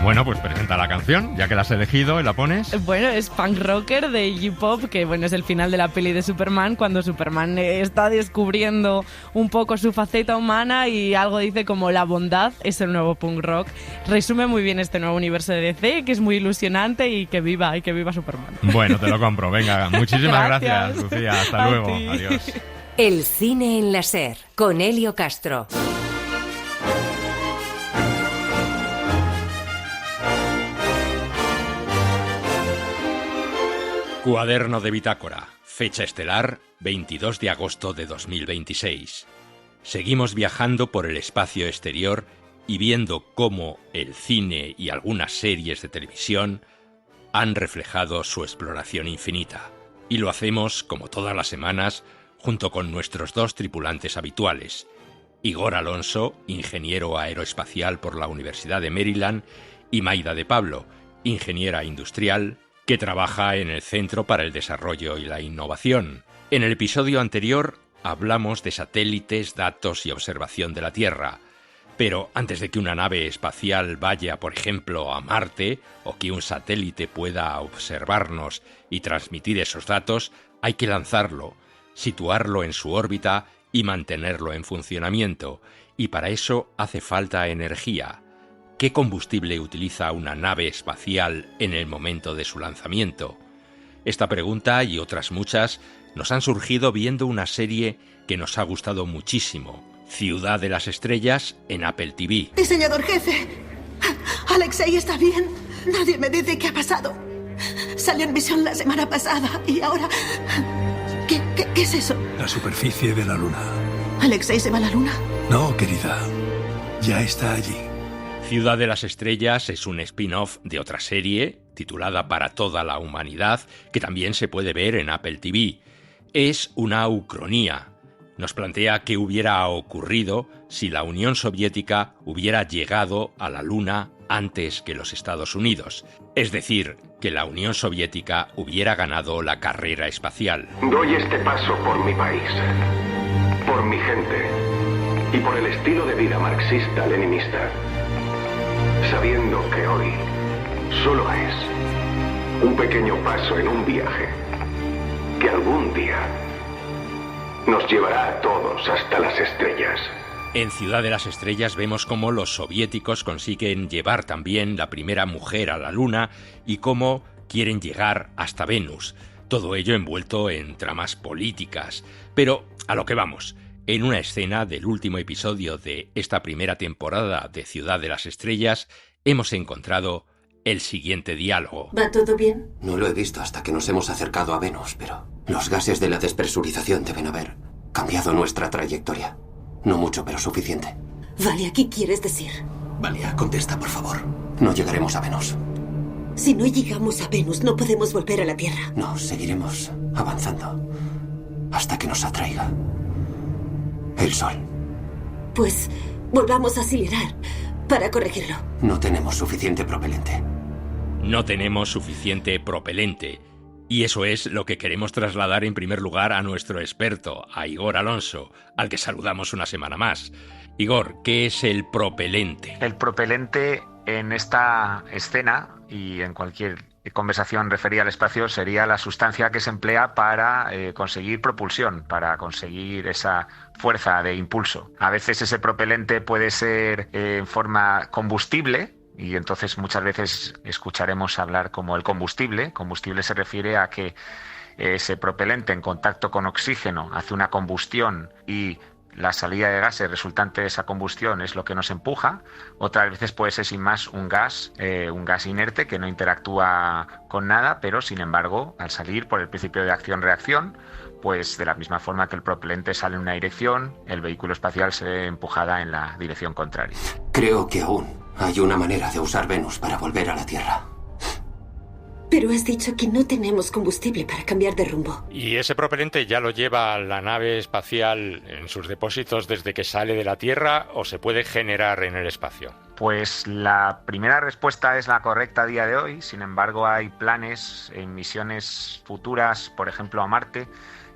Bueno, pues presenta la canción, ya que la has elegido y la pones. Bueno, es Punk Rocker de J-Pop, que bueno, es el final de la peli de Superman, cuando Superman está descubriendo un poco su faceta humana y algo dice como la bondad es el nuevo punk rock. Resume muy bien este nuevo universo de DC, que es muy ilusionante y que viva Superman. Bueno, te lo compro, venga, muchísimas gracias Lucía, hasta luego, adiós. El cine en la SER, con Elio Castro. Cuaderno de bitácora, fecha estelar 22 de agosto de 2026. Seguimos viajando por el espacio exterior y viendo cómo el cine y algunas series de televisión han reflejado su exploración infinita. Y lo hacemos, como todas las semanas, junto con nuestros dos tripulantes habituales. Igor Alonso, ingeniero aeroespacial por la Universidad de Maryland, y Maida de Pablo, ingeniera industrial, que trabaja en el Centro para el Desarrollo y la Innovación. En el episodio anterior hablamos de satélites, datos y observación de la Tierra. Pero antes de que una nave espacial vaya, por ejemplo, a Marte, o que un satélite pueda observarnos y transmitir esos datos, hay que lanzarlo, situarlo en su órbita y mantenerlo en funcionamiento. Y para eso hace falta energía. ¿Qué combustible utiliza una nave espacial en el momento de su lanzamiento? Esta pregunta y otras muchas nos han surgido viendo una serie que nos ha gustado muchísimo, Ciudad de las Estrellas, en Apple TV. Diseñador jefe, Alexei está bien. Nadie me dice qué ha pasado. Salió en misión la semana pasada y ahora... ¿Qué es eso? La superficie de la Luna. ¿Alexei se va a la Luna? No, querida. Ya está allí. Ciudad de las Estrellas es un spin-off de otra serie, titulada Para toda la humanidad, que también se puede ver en Apple TV. Es una ucronía. Nos plantea qué hubiera ocurrido si la Unión Soviética hubiera llegado a la Luna antes que los Estados Unidos. Es decir, que la Unión Soviética hubiera ganado la carrera espacial. Doy este paso por mi país, por mi gente y por el estilo de vida marxista-leninista, sabiendo que hoy solo es un pequeño paso en un viaje que algún día nos llevará a todos hasta las estrellas. En Ciudad de las Estrellas vemos cómo los soviéticos consiguen llevar también la primera mujer a la Luna y cómo quieren llegar hasta Venus. Todo ello envuelto en tramas políticas. Pero a lo que vamos. En una escena del último episodio de esta primera temporada de Ciudad de las Estrellas hemos encontrado el siguiente diálogo. ¿Va todo bien? No lo he visto hasta que nos hemos acercado a Venus, pero los gases de la despresurización deben haber cambiado nuestra trayectoria. No mucho, pero suficiente. Valia, ¿qué quieres decir? Valia, contesta, por favor. No llegaremos a Venus. Si no llegamos a Venus, no podemos volver a la Tierra. No, seguiremos avanzando hasta que nos atraiga el Sol. Pues volvamos a acelerar para corregirlo. No tenemos suficiente propelente. No tenemos suficiente propelente. Y eso es lo que queremos trasladar en primer lugar a nuestro experto, a Igor Alonso, al que saludamos una semana más. Igor, ¿qué es el propelente? El propelente en esta escena y en cualquier conversación referida al espacio sería la sustancia que se emplea para conseguir propulsión, para conseguir esa fuerza de impulso. A veces ese propelente puede ser en forma combustible, y entonces muchas veces escucharemos hablar como el combustible. Combustible se refiere a que ese propelente en contacto con oxígeno hace una combustión y la salida de gases resultante de esa combustión es lo que nos empuja. Otras veces puede ser sin más un gas inerte que no interactúa con nada, pero sin embargo al salir por el principio de acción-reacción, pues de la misma forma que el propelente sale en una dirección, el vehículo espacial se ve empujada en la dirección contraria. Creo que aún hay una manera de usar Venus para volver a la Tierra. Pero has dicho que no tenemos combustible para cambiar de rumbo. ¿Y ese propelente ya lo lleva la nave espacial en sus depósitos desde que sale de la Tierra o se puede generar en el espacio? Pues la primera respuesta es la correcta a día de hoy. Sin embargo, hay planes en misiones futuras, por ejemplo a Marte,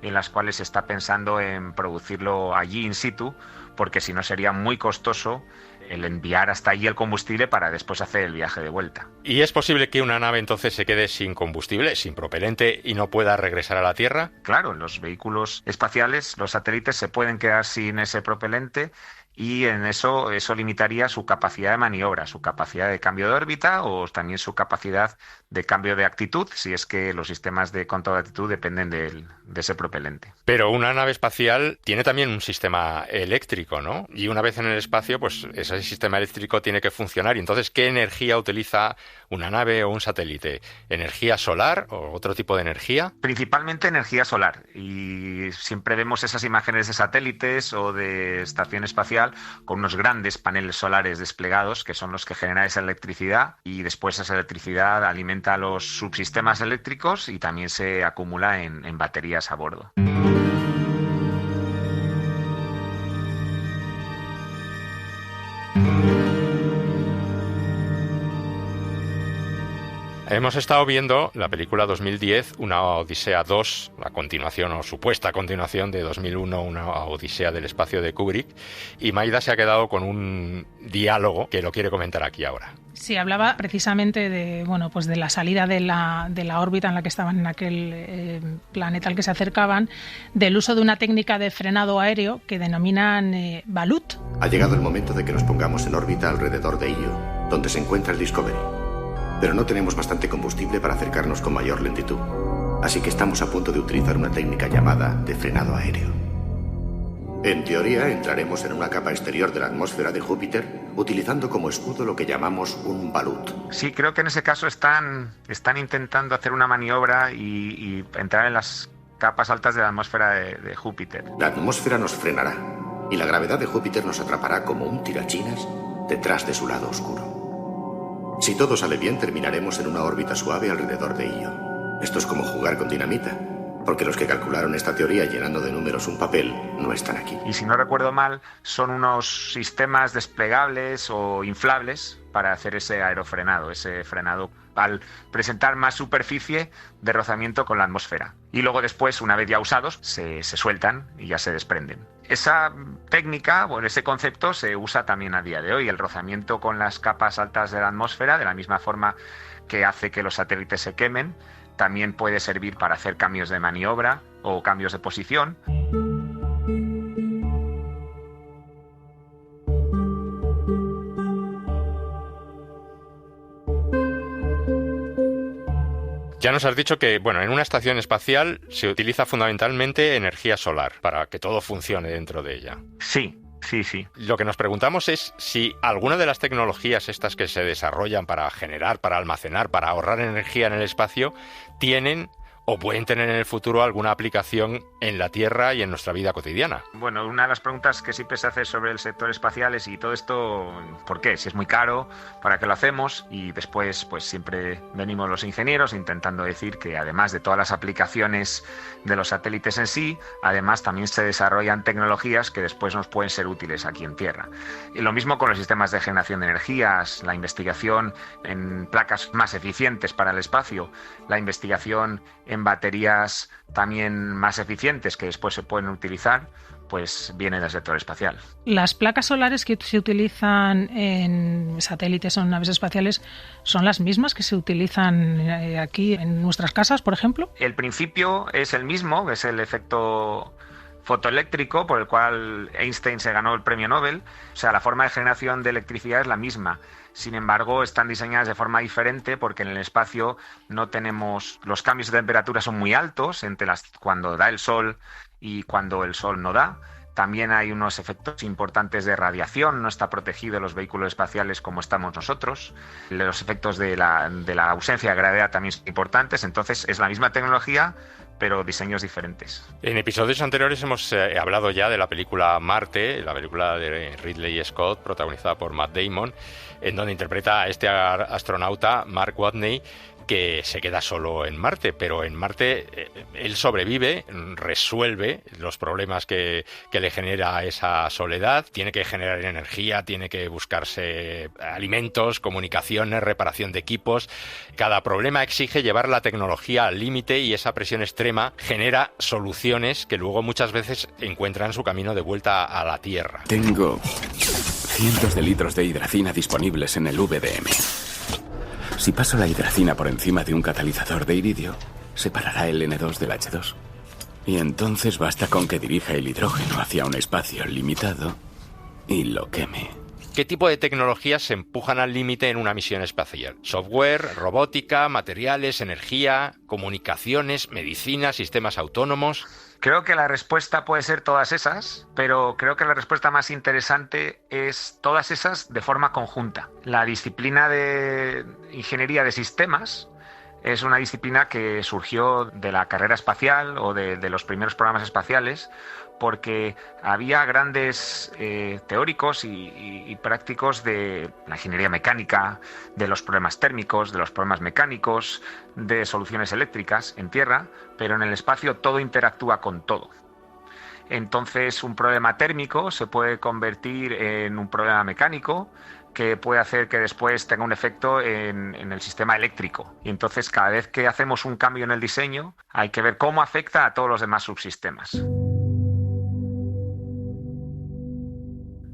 en las cuales se está pensando en producirlo allí in situ, porque si no sería muy costoso el enviar hasta allí el combustible para después hacer el viaje de vuelta. ¿Y es posible que una nave entonces se quede sin combustible, sin propelente y no pueda regresar a la Tierra? Claro, los vehículos espaciales, los satélites se pueden quedar sin ese propelente y en eso limitaría su capacidad de maniobra, su capacidad de cambio de órbita o también su capacidad de cambio de actitud, si es que los sistemas de control de actitud dependen de ese propelente. Pero una nave espacial tiene también un sistema eléctrico, ¿no? Y una vez en el espacio, pues ese sistema eléctrico tiene que funcionar. Y entonces, ¿qué energía utiliza una nave o un satélite? ¿Energía solar o otro tipo de energía? Principalmente energía solar. Y siempre vemos esas imágenes de satélites o de estación espacial con unos grandes paneles solares desplegados que son los que generan esa electricidad y después esa electricidad alimenta los subsistemas eléctricos y también se acumula en baterías a bordo. Hemos estado viendo la película 2010, Una Odisea 2, la continuación o supuesta continuación de 2001, Una Odisea del espacio de Kubrick, y Maida se ha quedado con un diálogo que lo quiere comentar aquí ahora. Sí, hablaba precisamente de, bueno, pues de la salida de la órbita en la que estaban en aquel planeta al que se acercaban, del uso de una técnica de frenado aéreo que denominan balut. Ha llegado el momento de que nos pongamos en órbita alrededor de Io, donde se encuentra el Discovery. Pero no tenemos bastante combustible para acercarnos con mayor lentitud. Así que estamos a punto de utilizar una técnica llamada de frenado aéreo. En teoría, entraremos en una capa exterior de la atmósfera de Júpiter, utilizando como escudo lo que llamamos un balut. Sí, creo que en ese caso están intentando hacer una maniobra y entrar en las capas altas de la atmósfera de Júpiter. La atmósfera nos frenará, y la gravedad de Júpiter nos atrapará como un tirachinas detrás de su lado oscuro. Si todo sale bien, terminaremos en una órbita suave alrededor de Io. Esto es como jugar con dinamita, porque los que calcularon esta teoría llenando de números un papel no están aquí. Y si no recuerdo mal, son unos sistemas desplegables o inflables para hacer ese aerofrenado, ese frenado al presentar más superficie de rozamiento con la atmósfera. Y luego después, una vez ya usados, se sueltan y ya se desprenden. Esa técnica, bueno, ese concepto se usa también a día de hoy. El rozamiento con las capas altas de la atmósfera, de la misma forma que hace que los satélites se quemen, también puede servir para hacer cambios de maniobra o cambios de posición. Ya nos has dicho que, bueno, en una estación espacial se utiliza fundamentalmente energía solar para que todo funcione dentro de ella. Sí. Lo que nos preguntamos es si alguna de las tecnologías estas que se desarrollan para generar, para almacenar, para ahorrar energía en el espacio, tienen o pueden tener en el futuro alguna aplicación en la Tierra y en nuestra vida cotidiana. Bueno, una de las preguntas que siempre se hace sobre el sector espacial es, ¿y todo esto por qué? Si es muy caro, ¿para qué lo hacemos? Y después, pues siempre venimos los ingenieros intentando decir que además de todas las aplicaciones de los satélites en sí, además también se desarrollan tecnologías que después nos pueden ser útiles aquí en Tierra. Y lo mismo con los sistemas de generación de energías, la investigación en placas más eficientes para el espacio, la investigación en baterías también más eficientes que después se pueden utilizar, pues viene del sector espacial. Las placas solares que se utilizan en satélites o en naves espaciales son las mismas que se utilizan aquí en nuestras casas, por ejemplo. El principio es el mismo, es el efecto fotoeléctrico por el cual Einstein se ganó el premio Nobel. O sea, la forma de generación de electricidad es la misma. Sin embargo, están diseñadas de forma diferente porque en el espacio no tenemos... Los cambios de temperatura son muy altos cuando da el sol y cuando el sol no da. También hay unos efectos importantes de radiación, no está protegido los vehículos espaciales como estamos nosotros. Los efectos de la ausencia de gravedad también son importantes, entonces es la misma tecnología, pero diseños diferentes. En episodios anteriores hemos hablado ya de la película Marte, la película de Ridley Scott, protagonizada por Matt Damon, en donde interpreta a este astronauta, Mark Watney, que se queda solo en Marte, pero en Marte él sobrevive, resuelve los problemas que le genera esa soledad, tiene que generar energía, tiene que buscarse alimentos, comunicaciones, reparación de equipos. Cada problema exige llevar la tecnología al límite y esa presión extrema genera soluciones que luego muchas veces encuentran su camino de vuelta a la Tierra. Tengo cientos de litros de hidracina disponibles en el VDM. Si paso la hidracina por encima de un catalizador de iridio, separará el N2 del H2. Y entonces basta con que dirija el hidrógeno hacia un espacio limitado y lo queme. ¿Qué tipo de tecnologías se empujan al límite en una misión espacial? Software, robótica, materiales, energía, comunicaciones, medicina, sistemas autónomos. Creo que la respuesta puede ser todas esas, pero creo que la respuesta más interesante es todas esas de forma conjunta. La disciplina de ingeniería de sistemas es una disciplina que surgió de la carrera espacial o de los primeros programas espaciales, porque había grandes teóricos y prácticos de la ingeniería mecánica, de los problemas térmicos, de los problemas mecánicos, de soluciones eléctricas en tierra, pero en el espacio todo interactúa con todo. Entonces un problema térmico se puede convertir en un problema mecánico que puede hacer que después tenga un efecto en el sistema eléctrico. Y entonces cada vez que hacemos un cambio en el diseño hay que ver cómo afecta a todos los demás subsistemas.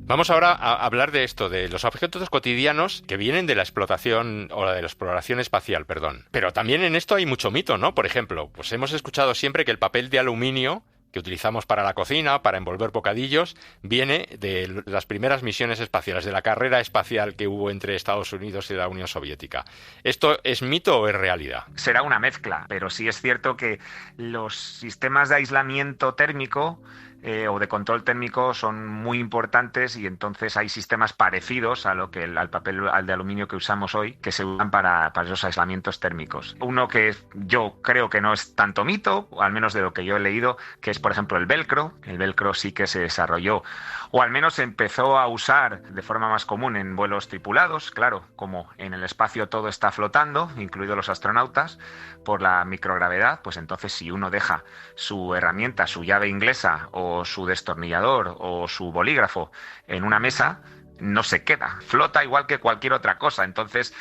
Vamos ahora a hablar de esto, de los objetos cotidianos que vienen de la explotación o de la exploración espacial, perdón. Pero también en esto hay mucho mito, ¿no? Por ejemplo, pues hemos escuchado siempre que el papel de aluminio que utilizamos para la cocina, para envolver bocadillos, viene de las primeras misiones espaciales, de la carrera espacial que hubo entre Estados Unidos y la Unión Soviética. ¿Esto es mito o es realidad? Será una mezcla, pero sí es cierto que los sistemas de aislamiento térmico o de control térmico son muy importantes y entonces hay sistemas parecidos al papel de aluminio que usamos hoy que se usan para esos aislamientos térmicos. Uno que yo creo que no es tanto mito, o al menos de lo que yo he leído, que es por ejemplo el velcro. El velcro sí que se desarrolló o al menos se empezó a usar de forma más común en vuelos tripulados. Claro, como en el espacio todo está flotando, incluidos los astronautas, por la microgravedad, pues entonces si uno deja su herramienta, su llave inglesa o su destornillador o su bolígrafo en una mesa, no se queda, flota igual que cualquier otra cosa. Entonces,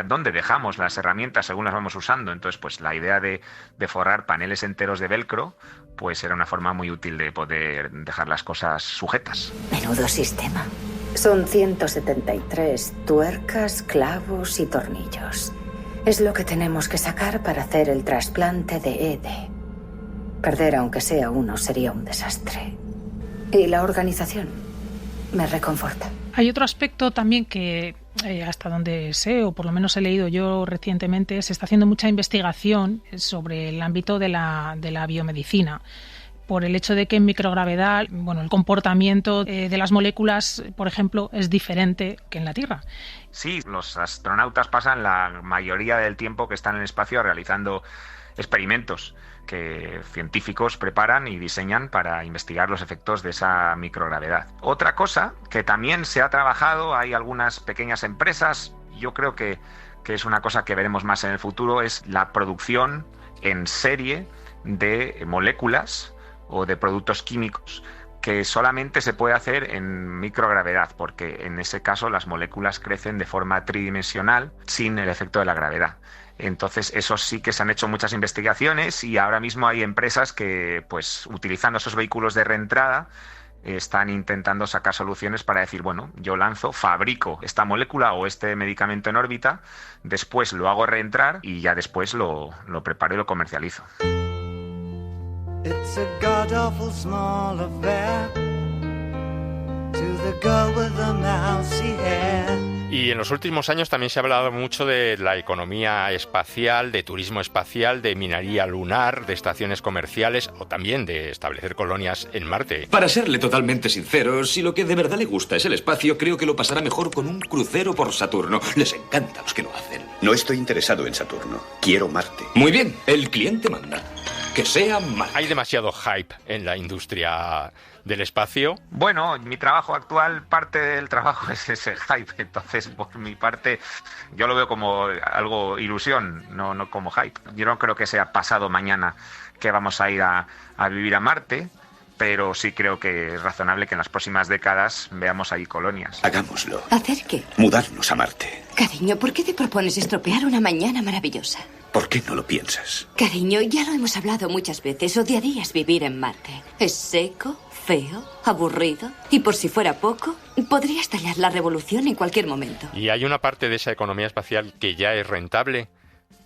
¿dónde dejamos las herramientas según las vamos usando? Entonces, pues la idea de forrar paneles enteros de velcro, pues era una forma muy útil de poder dejar las cosas sujetas. Menudo sistema. Son 173 tuercas, clavos y tornillos. Es lo que tenemos que sacar para hacer el trasplante de Ede. Perder aunque sea uno sería un desastre. Y la organización me reconforta. Hay otro aspecto también que hasta donde sé, o por lo menos he leído yo recientemente, se está haciendo mucha investigación sobre el ámbito de la biomedicina, por el hecho de que en microgravedad, el comportamiento de las moléculas, por ejemplo, es diferente que en la Tierra. Sí, los astronautas pasan la mayoría del tiempo que están en el espacio realizando experimentos que científicos preparan y diseñan para investigar los efectos de esa microgravedad. Otra cosa que también se ha trabajado, hay algunas pequeñas empresas, yo creo que es una cosa que veremos más en el futuro, es la producción en serie de moléculas o de productos químicos que solamente se puede hacer en microgravedad, porque en ese caso las moléculas crecen de forma tridimensional sin el efecto de la gravedad. Entonces, eso sí que se han hecho muchas investigaciones y ahora mismo hay empresas que, pues, utilizando esos vehículos de reentrada, están intentando sacar soluciones para decir, bueno, yo fabrico esta molécula o este medicamento en órbita, después lo hago reentrar y ya después lo preparo y lo comercializo. It's a god-awful small affair to the girl with the mousy hair. Y en los últimos años también se ha hablado mucho de la economía espacial, de turismo espacial, de minería lunar, de estaciones comerciales o también de establecer colonias en Marte. Para serle totalmente sincero, si lo que de verdad le gusta es el espacio, creo que lo pasará mejor con un crucero por Saturno. Les encanta a los que lo hacen. No estoy interesado en Saturno. Quiero Marte. Muy bien, el cliente manda. Que sea Marte. Hay demasiado hype en la industria del espacio. Bueno, mi trabajo actual, parte del trabajo es ese hype, entonces por mi parte yo lo veo como algo ilusión, no como hype. Yo no creo que sea pasado mañana que vamos a ir a vivir a Marte, pero sí creo que es razonable que en las próximas décadas veamos ahí colonias. Hagámoslo. ¿Hacer qué? Mudarnos a Marte. Cariño, ¿por qué te propones estropear una mañana maravillosa? ¿Por qué no lo piensas? Cariño, ya lo hemos hablado muchas veces. Odiarías vivir en Marte. Es seco, feo, aburrido. Y por si fuera poco, podría estallar la revolución en cualquier momento. ¿Y hay una parte de esa economía espacial que ya es rentable?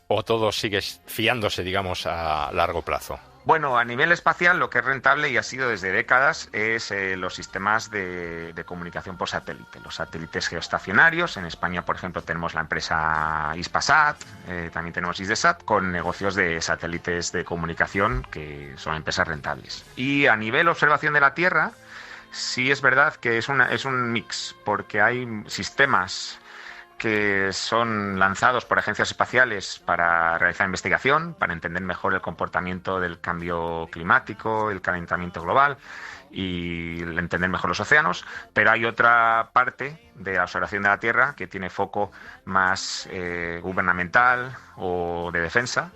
¿O todo sigue fiándose, digamos, a largo plazo? Bueno, a nivel espacial lo que es rentable y ha sido desde décadas es los sistemas de comunicación por satélite, los satélites geoestacionarios. En España, por ejemplo, tenemos la empresa Hispasat, también tenemos Hisdesat, con negocios de satélites de comunicación que son empresas rentables. Y a nivel observación de la Tierra, sí es verdad que es un mix, porque hay sistemas que son lanzados por agencias espaciales para realizar investigación, para entender mejor el comportamiento del cambio climático, el calentamiento global y entender mejor los océanos, pero hay otra parte de la observación de la Tierra que tiene foco más gubernamental o de defensa,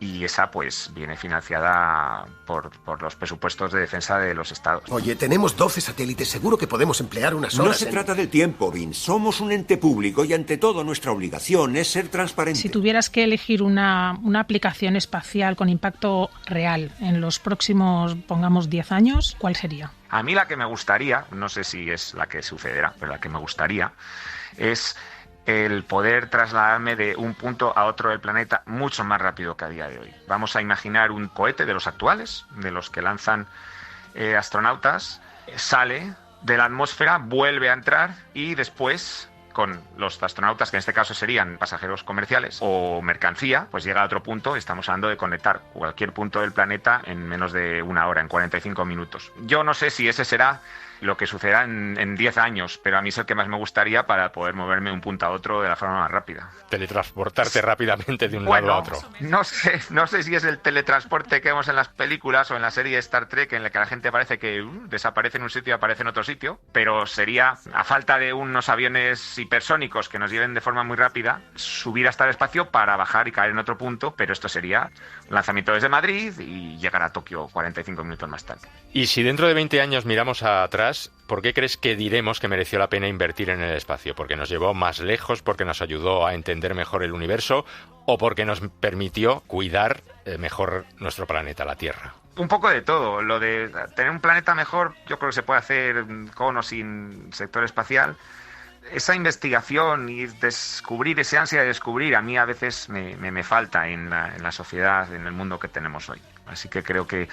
y esa pues viene financiada por los presupuestos de defensa de los estados. Oye, tenemos 12 satélites, seguro que podemos emplear unas horas. No se trata del tiempo, Vince. Somos un ente público y ante todo nuestra obligación es ser transparente. Si tuvieras que elegir una aplicación espacial con impacto real en los próximos, pongamos, 10 años, ¿cuál sería? A mí la que me gustaría, no sé si es la que sucederá, pero la que me gustaría es el poder trasladarme de un punto a otro del planeta mucho más rápido que a día de hoy. Vamos a imaginar un cohete de los actuales, de los que lanzan astronautas, sale de la atmósfera, vuelve a entrar y después, con los astronautas, que en este caso serían pasajeros comerciales o mercancía, pues llega a otro punto. Estamos hablando de conectar cualquier punto del planeta en menos de una hora, en 45 minutos. Yo no sé si ese será lo que sucederá en 10 años, pero a mí es el que más me gustaría para poder moverme de un punto a otro de la forma más rápida. Teletransportarte rápidamente de un lado a otro. No sé si es el teletransporte que vemos en las películas o en la serie Star Trek, en la que la gente parece que desaparece en un sitio y aparece en otro sitio, pero sería, a falta de unos aviones hipersónicos que nos lleven de forma muy rápida, subir hasta el espacio para bajar y caer en otro punto, pero esto sería lanzamiento desde Madrid y llegar a Tokio 45 minutos más tarde. Y si dentro de 20 años miramos atrás, ¿por qué crees que diremos que mereció la pena invertir en el espacio? ¿Porque nos llevó más lejos, porque nos ayudó a entender mejor el universo o porque nos permitió cuidar mejor nuestro planeta, la Tierra? Un poco de todo. Lo de tener un planeta mejor, yo creo que se puede hacer con o sin sector espacial. Esa investigación y descubrir, esa ansia de descubrir, a mí a veces me falta en la sociedad, en el mundo que tenemos hoy. Así que creo que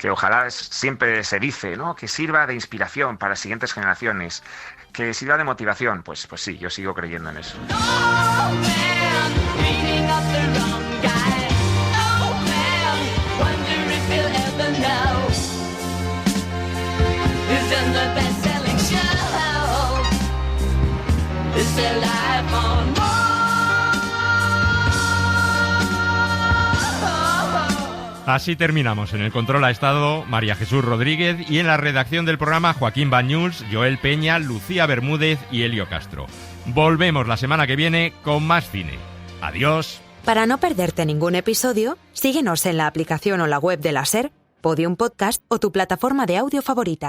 ojalá, siempre se dice, ¿no?, que sirva de inspiración para las siguientes generaciones, que sirva de motivación. Pues sí, yo sigo creyendo en eso. Así terminamos. En el control ha estado María Jesús Rodríguez y en la redacción del programa Joaquín Bañuls, Joel Peña, Lucía Bermúdez y Elio Castro. Volvemos la semana que viene con más cine. Adiós. Para no perderte ningún episodio, síguenos en la aplicación o la web de la SER, Podium Podcast o tu plataforma de audio favorita.